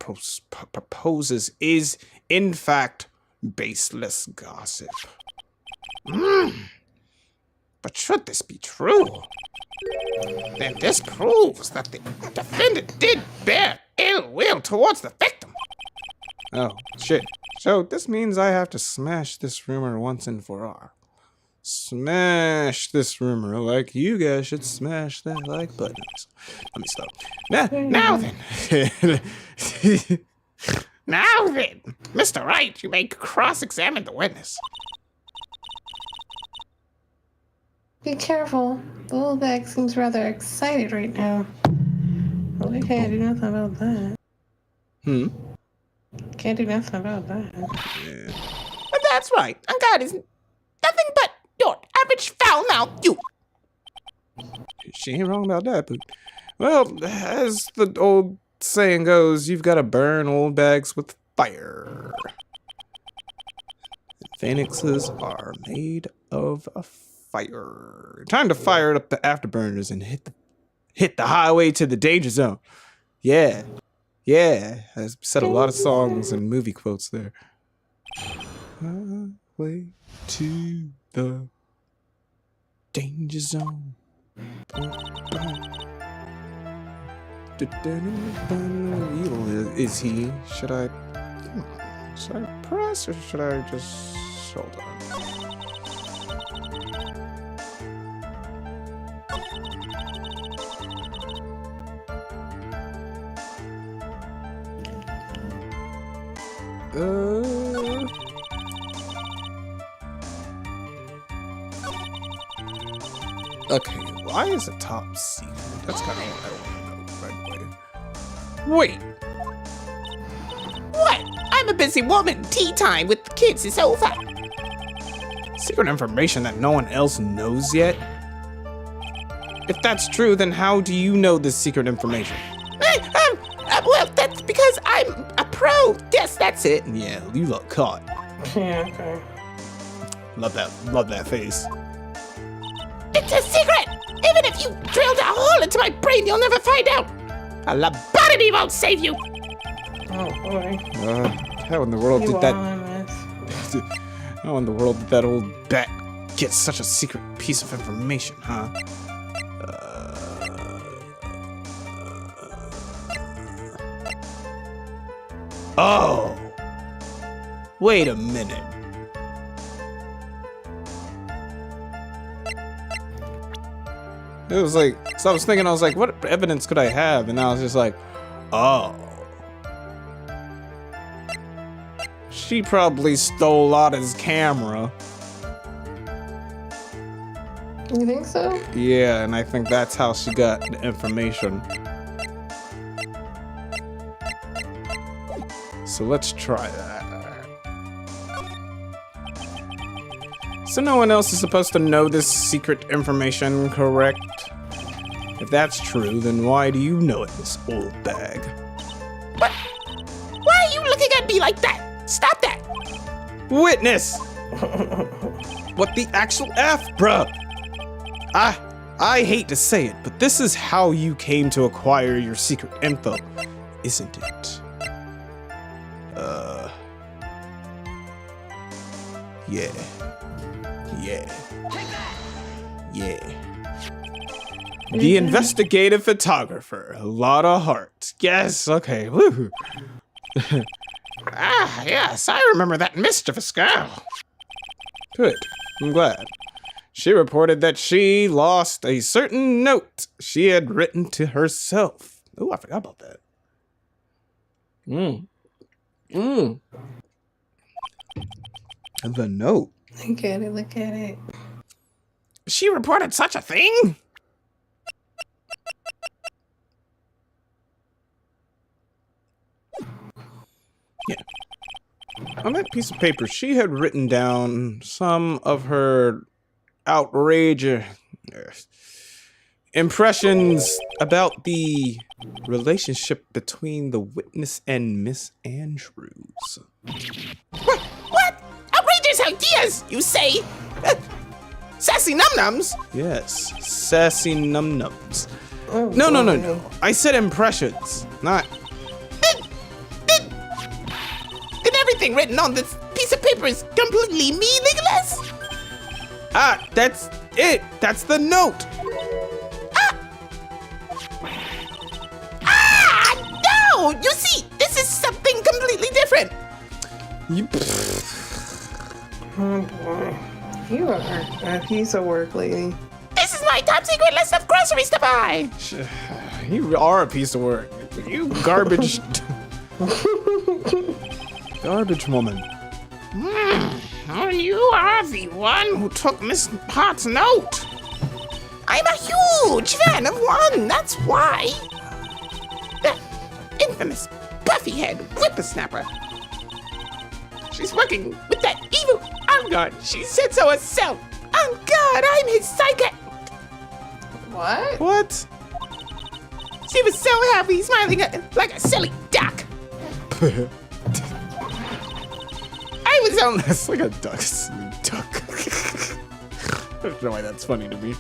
proposes is, in fact, baseless gossip. But should this be true, then this proves that the defendant did bear ill will towards the victim. Oh, shit. So this means I have to smash this rumor once and for all. Smash this rumor like you guys should smash that like button. Let me stop. Now then, Mr. Wright, you may cross-examine the witness. Be careful. The little bag seems rather excited right now. Well, we can't do nothing about that. Can't do nothing about that. Yeah. But that's right. And God is nothing but your average foul-mouthed youth. She ain't wrong about that, but well, as the old saying goes, you've got to burn old bags with fire. Phoenixes are made of a fire. Time to fire up the afterburners and hit the highway to the danger zone. Yeah. I said a lot of songs and movie quotes there. Highway to the danger zone. Evil is he? Should I press or should I just hold on? Okay, why is it top secret? That's kind of what I want to know right away. Wait. What? I'm a busy woman. Tea time with the kids is over. Secret information that no one else knows yet? If that's true, then how do you know this secret information? Well, that's because I'm a pro. Yes, that's it. Yeah, you look caught. Yeah, okay. Love that face. It's a secret. Even if you drilled a hole into my brain, you'll never find out. A lobotomy won't save you. Oh boy. How in the world You did that? on this. How in the world did that old bat get such a secret piece of information, huh? Oh! Wait a minute. It was like, so I was thinking, I was like, what evidence could I have? And I was just like, oh. She probably stole Lotta's camera. You think so? Yeah, and I think that's how she got the information. So let's try that. So no one else is supposed to know this secret information, correct? If that's true, then why do you know it, this old bag? What? Why are you looking at me like that? Stop that. Witness! What the actual F, bruh? I hate to say it, but this is how you came to acquire your secret info, isn't it? Yeah. The investigative photographer, Lotta Hart. Yes, okay, woo. Ah, yes, I remember that mischievous girl. Good, I'm glad. She reported that she lost a certain note she had written to herself. Oh, I forgot about that. The note. Look at it, look at it. She reported such a thing? Yeah. On that piece of paper, she had written down some of her outrageous impressions about the relationship between the witness and Miss Andrews. What? Outrageous ideas, you say? Sassy num-nums? Yes, sassy num-nums. Oh, No. I said impressions, not... Then everything written on this piece of paper is completely meaningless? Ah, that's it. That's the note. No! You see, this is something completely different. You... Oh boy. You are a piece of work, lady. This is my top secret list of groceries to buy. You are a piece of work. You garbage... garbage woman. Oh, you are the one who took Miss Hart's note. I'm a huge fan of one, that's why. That infamous puffy-head whippersnapper. She's working with that evil Angard. She said so herself. Oh God, I'm his psychic. What? What? She was so happy, smiling like a silly duck. I was only... That's like a duck. I don't know why that's funny to me.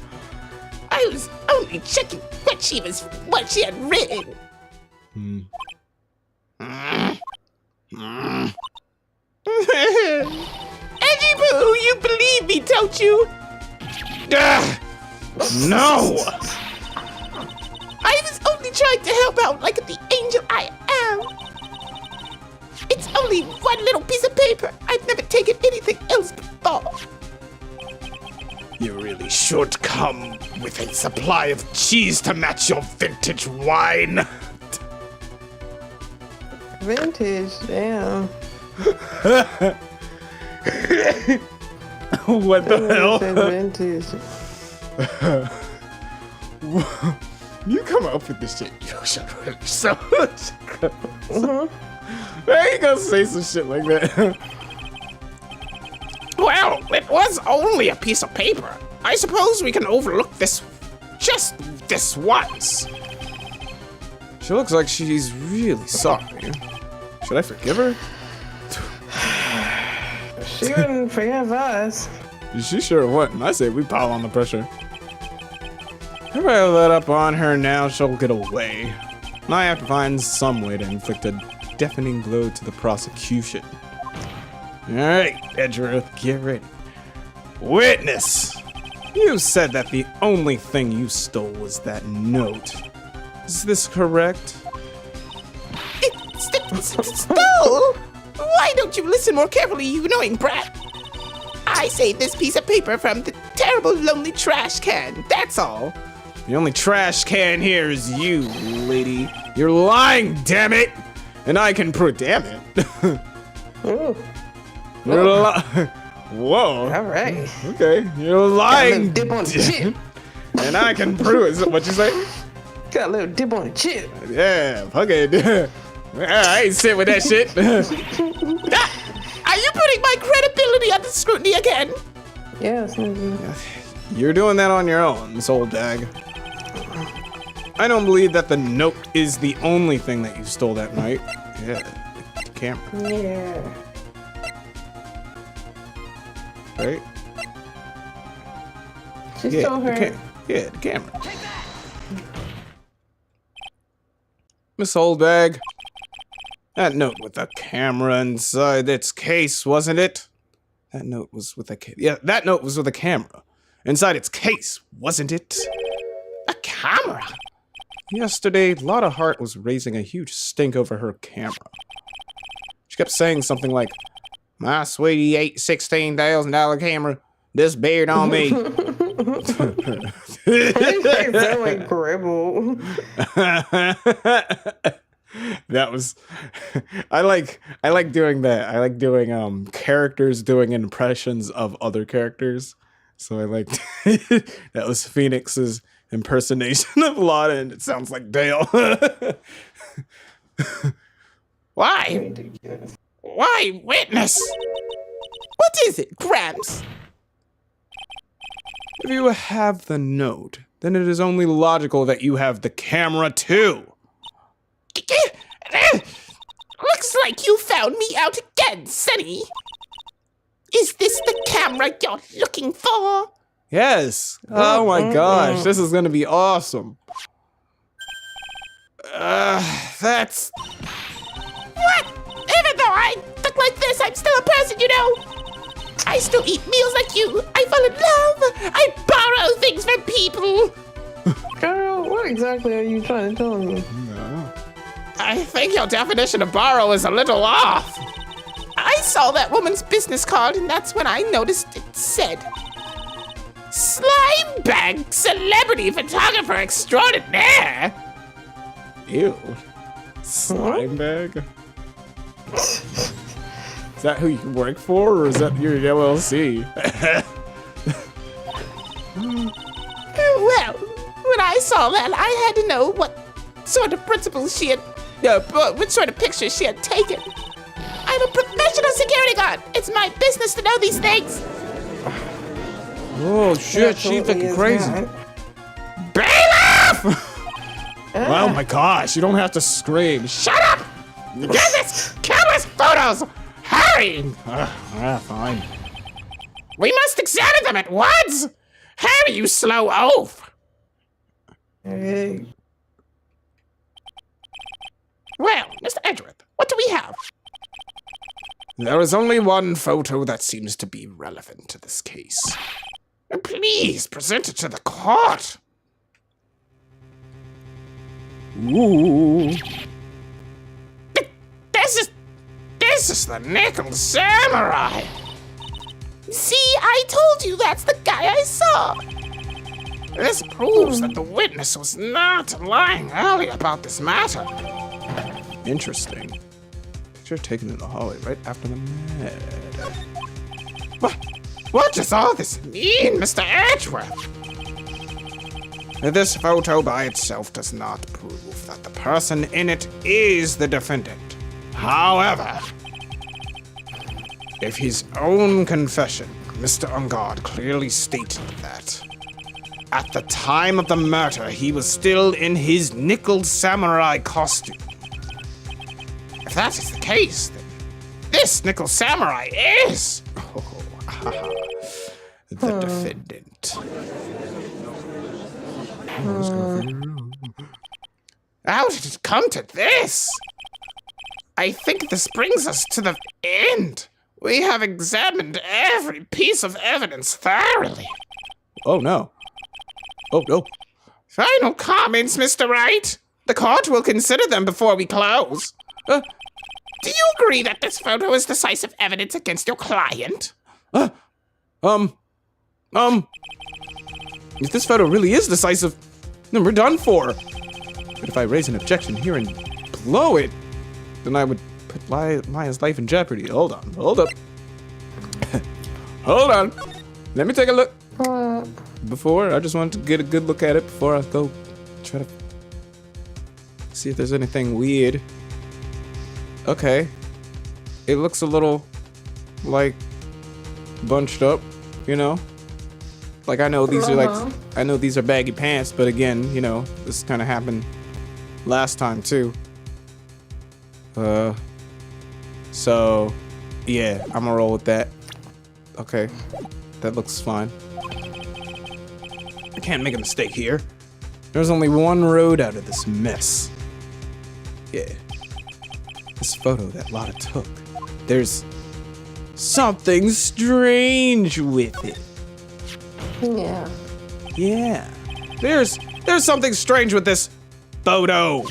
I was only checking what she had written. Edgy Boo, you believe me, don't you? No! I was only trying to help out like the angel I am. It's only one little piece of paper. I've never taken anything else before. You really should come with a supply of cheese to match your vintage wine. Vintage, damn. What the hell? Vintage. You come up with this shit. Yo, shut up. So I ain't gonna say some shit like that. Well, it was only a piece of paper. I suppose we can overlook this just this once. She looks like she's really sorry. Should I forgive her? She wouldn't forgive us. She sure wouldn't. I say we pile on the pressure. If I let up on her now, she'll get away. And I have to find some way to inflict a deafening blow to the prosecution. Alright, Edgeworth, get ready. Witness! You said that the only thing you stole was that note. Is this correct? Stole? Why don't you listen more carefully, you annoying brat? I saved this piece of paper from the terrible lonely trash can, that's all. The only trash can here is you, lady. You're lying, damn it! And I can prove, damn it. Ooh. Whoa. All right. Okay, you're lying. Got a little dip on the chip. And I can prove it. Is that what you say? Got a little dip on the chip. Yeah, okay. I ain't sit with that shit. Are you putting my credibility under scrutiny again? Yes. You're doing that on your own, Miss Old Dag. I don't believe that the note is the only thing that you stole that night. Yeah, the camera. Yeah. Right? She stole her. The camera. Miss Oldbag, that note with the camera inside its case, wasn't it? That note was with a that note was with a camera inside its case, wasn't it? A camera? Yesterday, Lotta Hart was raising a huge stink over her camera. She kept saying something like, "My sweetie ate $16,000 camera. This beard on me." It sound like Gribble. That was I like doing that. I like doing characters doing impressions of other characters. So I liked that was Phoenix's impersonation of Lotta, and it sounds like Dale. Why? Why, witness? What is it, Gramps? If you have the note, then it is only logical that you have the camera too. Looks like you found me out again, Sonny. Is this the camera you're looking for? Yes. Oh my gosh, this is gonna be awesome. That's... What? Even though I look like this, I'm still a person, you know. I still eat meals like you. I fall in love. I borrow things from people. Girl, what exactly are you trying to tell me? No. I think your definition of borrow is a little off. I saw that woman's business card, and that's when I noticed it said, "Slime Bag Celebrity Photographer Extraordinaire." Ew. Slime bag? Is that who you work for, or is that your LLC? Well, when I saw that, I had to know what sort of principles she had, what sort of pictures she had taken. I'm a professional security guard. It's my business to know these things. Oh shit, she's looking crazy. Bailiff! Oh my gosh, you don't have to scream. Shut up! Get this countless photos! Hurry! Fine. We must examine them at once! Hurry, you slow oaf! Hey. Well, Mr. Edgeworth, what do we have? There is only one photo that seems to be relevant to this case. Please present it to the court. Ooh. This is the Nickel Samurai. See, I told you that's the guy I saw. This proves that the witness was not lying earlier about this matter. Interesting. Picture taken in the hallway right after the murder. What does all this mean, Mr. Edgeworth? This photo by itself does not prove that the person in it is the defendant. However, if his own confession, Mr. Ungard clearly stated that at the time of the murder, he was still in his nickeled samurai costume. If that is the case, then this nickel samurai is the defendant. How did it come to this? I think this brings us to the end. We have examined every piece of evidence thoroughly. Oh no. Oh no. Final comments, Mr. Wright? The court will consider them before we close. Do you agree that this photo is decisive evidence against your client? If this photo really is decisive, then we're done for. But if I raise an objection here and blow it, then I would put Maya's life in jeopardy. Hold up. Hold on. Let me take a look. Before, I just wanted to get a good look at it before I go try to see if there's anything weird. Okay. It looks a little, like, bunched up, you know? Like, I know these are baggy pants, but again, you know, this kind of happened last time, too. So, yeah, I'm gonna roll with that. Okay, that looks fine. I can't make a mistake here. There's only one road out of this mess. Yeah. This photo that Lotta took. There's something strange with it. Yeah. Yeah. There's something strange with this photo.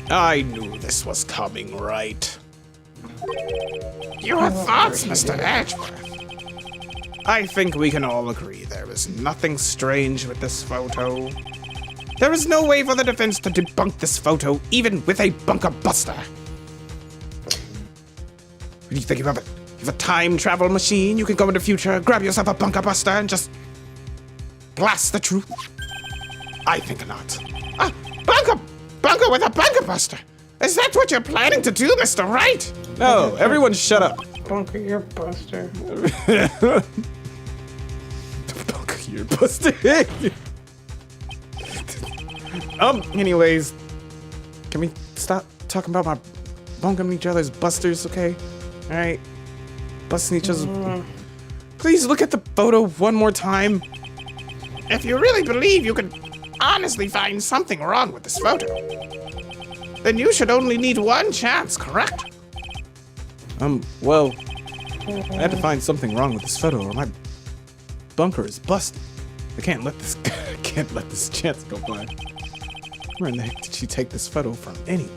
I knew this was coming, right? Your thoughts, Mr. Edgeworth? I think we can all agree there is nothing strange with this photo. There is no way for the defense to debunk this photo, even with a bunker buster. What do you think you have? You have a time travel machine? You can go into the future, grab yourself a bunker buster, and just blast the truth? I think not. Bunker with a bunker buster? Is that what you're planning to do, Mr. Wright? No, everyone shut up. Bunker your buster. Bunker your buster. Anyways, can we stop talking about my bunking each other's busters, okay? Alright? Busting each other's... Please look at the photo one more time. If you really believe you can honestly find something wrong with this photo, then you should only need one chance, correct? Well, I had to find something wrong with this photo or my bunker is busted. I can't let this chance go by. Where in the heck did she take this photo from anyway?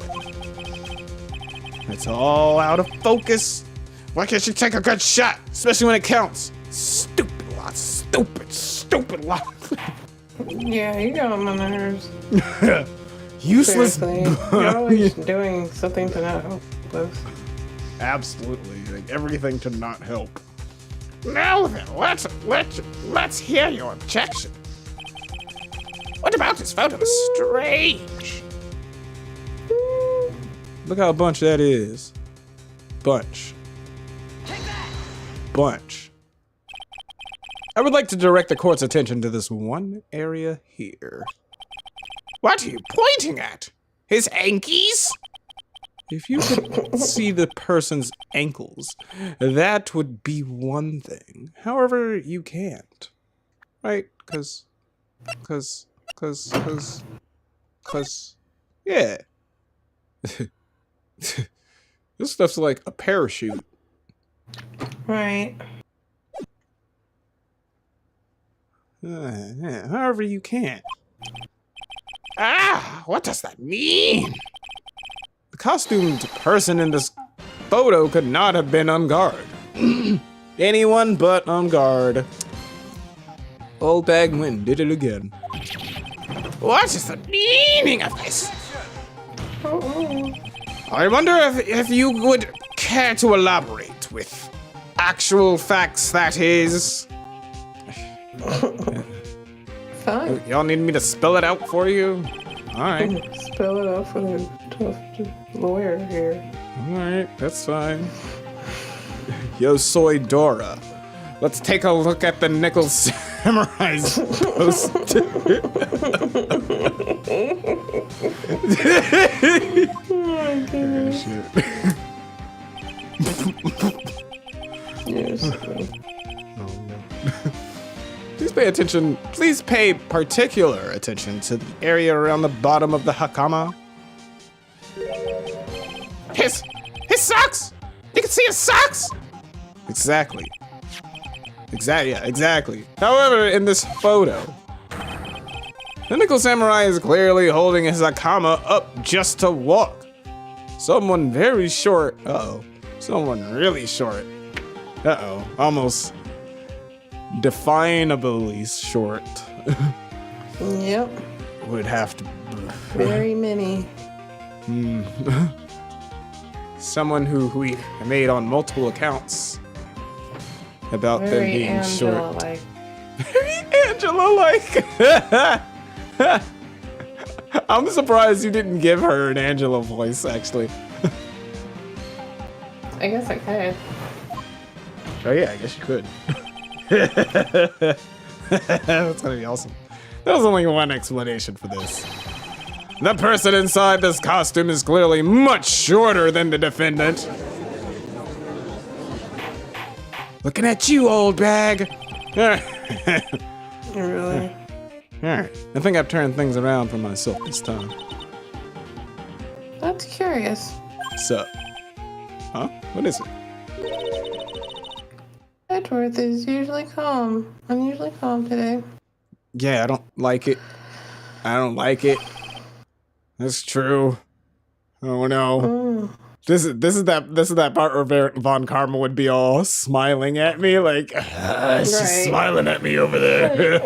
It's all out of focus. Why can't she take a good shot, especially when it counts? Stupid lot. Stupid lot. Yeah, you got on my nerves. Useless. Seriously. You're always doing something to not help us. Absolutely. Like everything to not help. Now then, let's hear your objection. What about this photo is strange? Look how bunch that is. Bunch. I would like to direct the court's attention to this one area here. What are you pointing at? His ankies? If you could see the person's ankles, that would be one thing. However, you can't. Right? Cause, yeah. This stuff's like a parachute. Right. Yeah, however, you can't. What does that mean? The costumed person in this photo could not have been on guard. Anyone but on guard. Old Bagman did it again. What is the meaning of this? I wonder if you would care to elaborate with actual facts, that is. fine. Y'all need me to spell it out for you? All right. Spell it out for the tough lawyer here. All right, that's fine. Yo soy Dora. Let's take a look at the Nickel Samurai's post. Yes. Please pay particular attention to the area around the bottom of the hakama. His socks! You can see his socks! Exactly. Exactly. However, in this photo, the Nickel Samurai is clearly holding his hakama up just to walk. Someone very short, someone really short, almost definably short Yep. would have to Very many. someone who we made on multiple accounts about them Very being short. Angela-like. Very Angela-like. I'm surprised you didn't give her an Angela voice, actually. I guess I could. Oh yeah, I guess you could. That's gonna be awesome. There's only one explanation for this. The person inside this costume is clearly much shorter than the defendant. Looking at you, old bag. Really? Alright, I think I've turned things around for myself this time. That's curious. So, huh? What is it? Edgeworth is usually calm. Unusually calm today. Yeah, I don't like it. That's true. Oh no. This is that part where Von Karma would be all smiling at me, like she's smiling at me over there.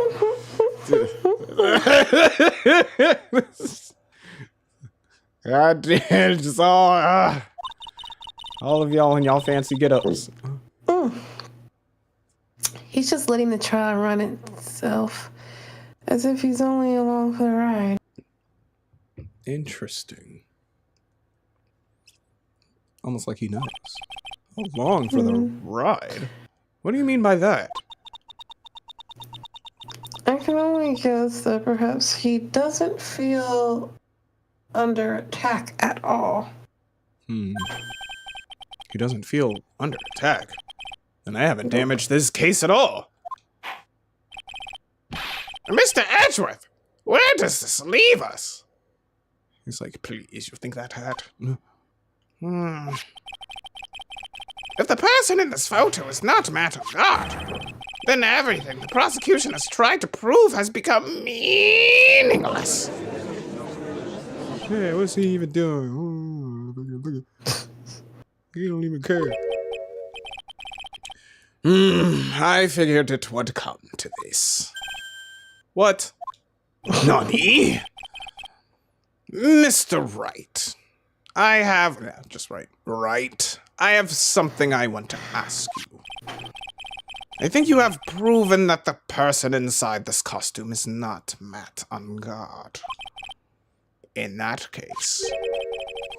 God damn, just all of y'all and y'all fancy get-ups. He's just letting the trial run itself, as if he's only along for the ride. Interesting. Almost like he knows. Along for the ride? What do you mean by that? I can only guess that perhaps he doesn't feel under attack at all. He doesn't feel under attack. Then I haven't damaged this case at all. Mr. Edgeworth, where does this leave us? He's like, please, you think that hat? If the person in this photo is not Matt of God, then everything the prosecution has tried to prove has become meaningless. Hey, what's he even doing? Look at. He don't even care. I figured it would come to this. What? Nani? Mr. Wright. I have... Yeah, just right. Right. I have something I want to ask you. I think you have proven that the person inside this costume is not Matt on guard. In that case,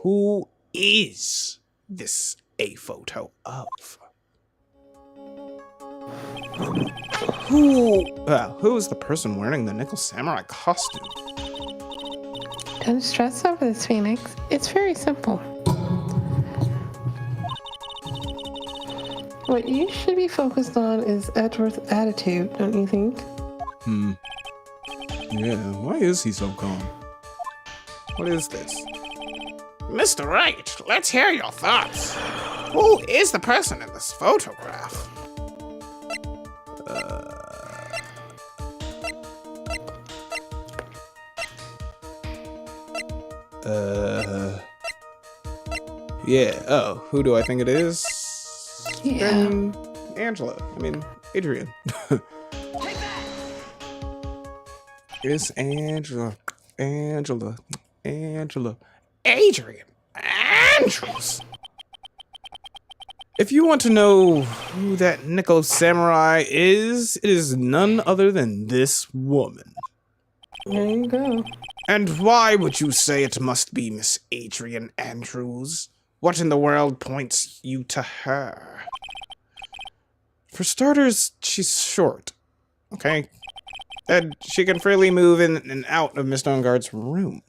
who is this a photo of? Who's the person wearing the Nickel Samurai costume? Don't stress over this, Phoenix. It's very simple. What you should be focused on is Edgeworth's attitude, don't you think? Yeah, why is he so calm? What is this? Mr. Wright, let's hear your thoughts. Who is the person in this photograph? Yeah, oh, who do I think it is? Yeah. Angela. I mean, Adrian. It's Angela. Angela. Adrian Andrews. If you want to know who that Nickel Samurai is, it is none other than this woman. There you go. And why would you say it must be Miss Adrian Andrews? What in the world points you to her? For starters, she's short. Okay? And she can freely move in and out of Mr. Ungard's room.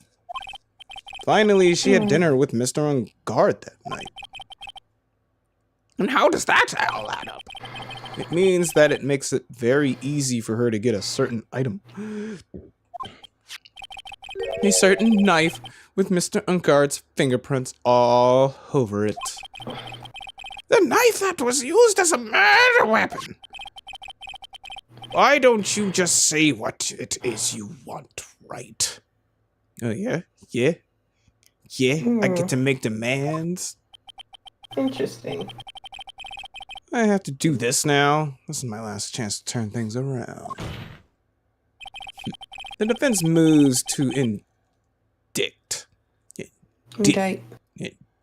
Finally, she had dinner with Mr. Ungard that night. And how does that all add up? It means that it makes it very easy for her to get a certain item. A certain knife with Mr. Ungard's fingerprints all over it. The knife that was used as a murder weapon. Why don't you just say what it is you want, right? Oh, yeah? Yeah? Yeah? I get to make demands? Interesting. I have to do this now. This is my last chance to turn things around. The defense moves to indict. Indict.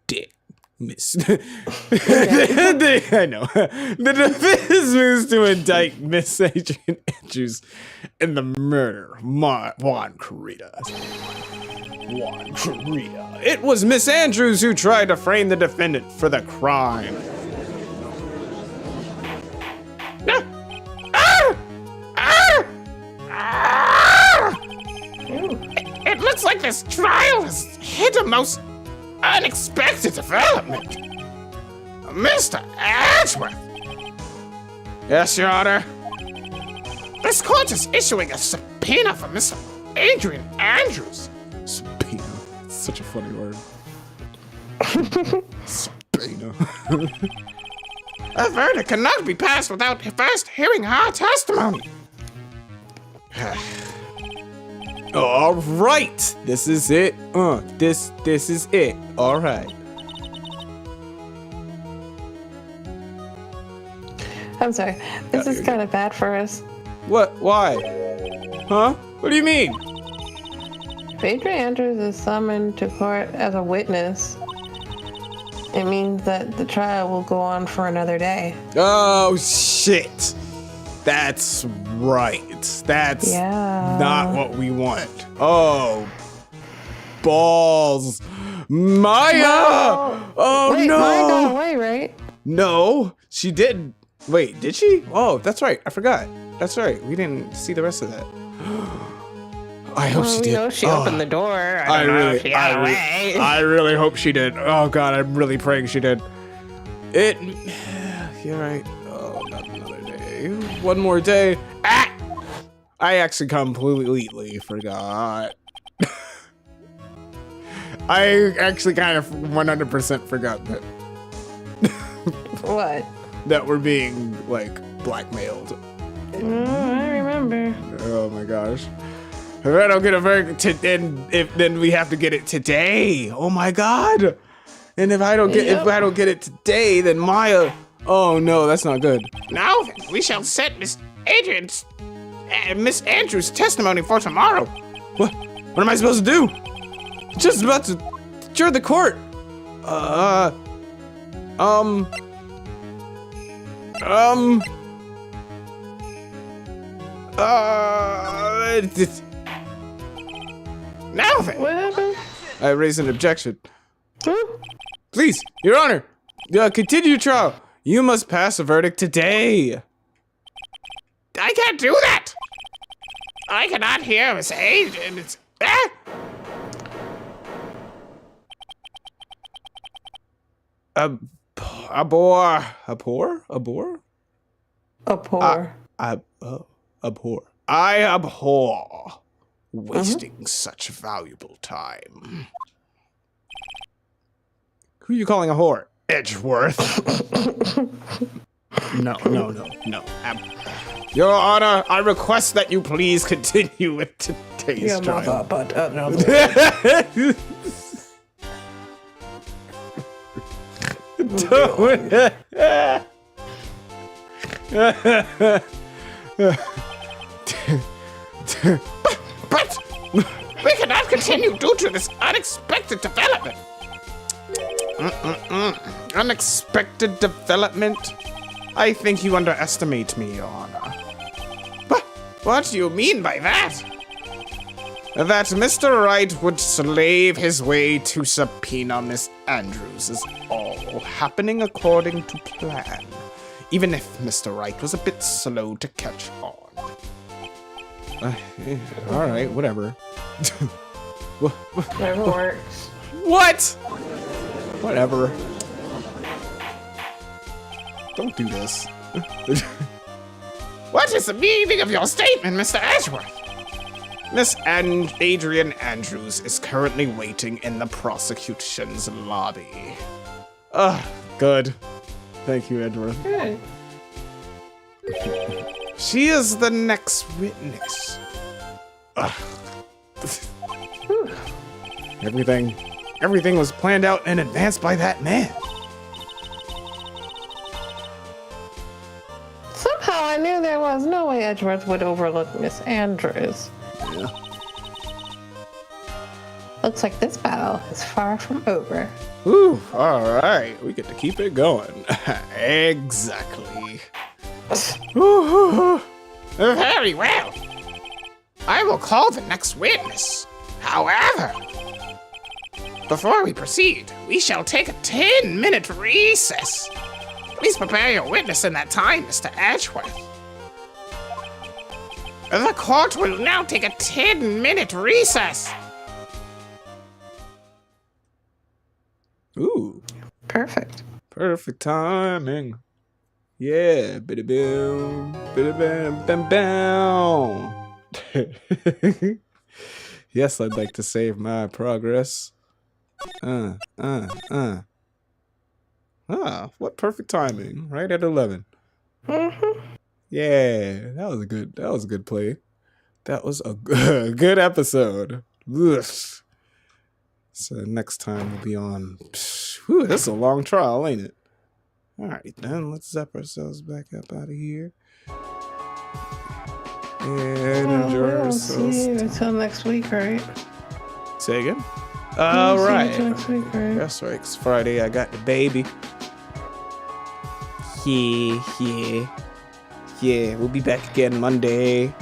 Dick. Miss. I know. The defense moves to indict Miss Adrian Andrews in the murder of Juan Carita. Juan Carita. It was Miss Andrews who tried to frame the defendant for the crime. It looks like this trial has hit a most unexpected development. Mr. Edgeworth. Yes, Your Honor. This court is issuing a subpoena for Miss Adrian Andrews. Subpoena. It's such a funny word. Subpoena. A verdict cannot be passed without first hearing her testimony. All right. This is it. This is it. All right. I'm sorry. This is kind of bad for us. What? Why? Huh? What do you mean? If Adrian Andrews is summoned to court as a witness, it means that the trial will go on for another day. Oh, shit. That's right. That's not what we want. Oh, balls. Maya! Oh, Wait, no! Maya got away, right? No, she didn't. Wait, did she? Oh, that's right. I forgot. That's right. We didn't see the rest of that. I hope she did. know she opened the door. I don't know if she got away. I really hope she did. Oh, God, I'm really praying she did. You're right. Oh, not another day. One more day. Ah! I actually completely forgot. I actually kind of 100% forgot that. What? That we're being, like, blackmailed. I remember. Oh my gosh. If I don't get a verdict, then we have to get it today. Oh my god. And if I don't get it today, then Maya. Oh no, that's not good. Now then, we shall set Miss Andrews' testimony for tomorrow. What am I supposed to do? Just about to adjourn the court. Now then. What happened? I raise an objection. Huh? Please, Your Honor, continue trial. You must pass a verdict today. I can't do that. I cannot hear Miss Adrian. A poor. I abhor wasting such valuable time. Who are you calling a whore? Edgeworth. No. Your Honor, I request that you please continue with today's trial. But we cannot continue due to this unexpected development. Unexpected development? I think you underestimate me, Your Honor. What do you mean by that? that Mr. Wright would slave his way to subpoena Miss Andrews is all happening according to plan, even if Mr. Wright was a bit slow to catch on. All right, whatever. Never works. What? Whatever. Don't do this. What is the meaning of your statement, Mr. Edgeworth? Miss Adrian Andrews is currently waiting in the prosecution's lobby. Good. Thank you, Edgeworth. Good. She is the next witness. Everything was planned out in advance by that man. Somehow I knew there was no way Edgeworth would overlook Miss Andrews. Yeah. Looks like this battle is far from over. Ooh, all right. We get to keep it going. Exactly. Very well. I will call the next witness. However, before we proceed, we shall take a 10-minute recess. Please prepare your witness in that time, Mr. Edgeworth. The court will now take a 10-minute recess. Ooh, Perfect. perfect timing. Yeah, biddy boom, biddy bam, bam, bam. Yes, I'd like to save my progress. What perfect timing, right at 11. Mm-hmm. Yeah, that was a good play. That was a good episode. Ugh. So next time we'll be on. Whew, this is a long trial, ain't it? All right, then let's zap ourselves back up out of here. And enjoy We'll see ourselves. you until next week, right? Say again? We'll All see you right. until next week, right? That's right, 'cause Friday I got the baby. Yeah, we'll be back again Monday.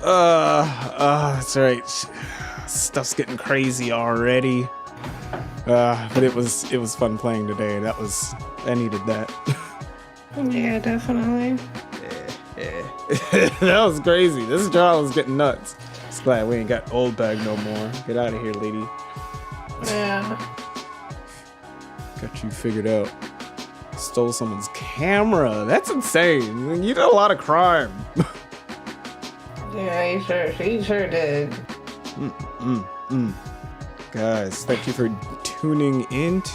That's right. Stuff's getting crazy already. But it was fun playing today. I needed that. Yeah, definitely. That was crazy. This trial was getting nuts. Just glad we ain't got old bag no more. Get out of here, lady. Yeah. Got you figured out. Stole someone's camera. That's insane. You did a lot of crime. Yeah, he sure did. Guys, thank you for tuning into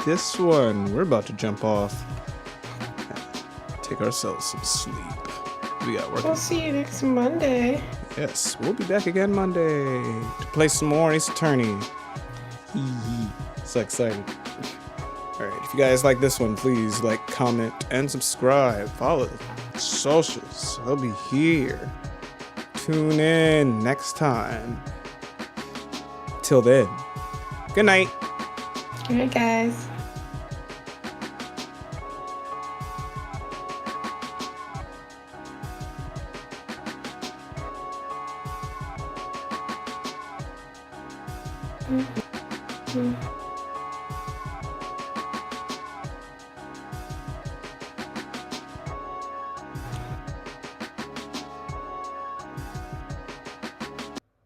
this one. We're about to jump off. Take ourselves some sleep. We got work. We'll see you next Monday. Yes, we'll be back again Monday to play some more Ace Attorney. So excited. Alright, if you guys like this one, please like, comment, and subscribe. Follow the socials. I'll be here. Tune in next time. Till then, good night. Hey, guys. Mm-hmm.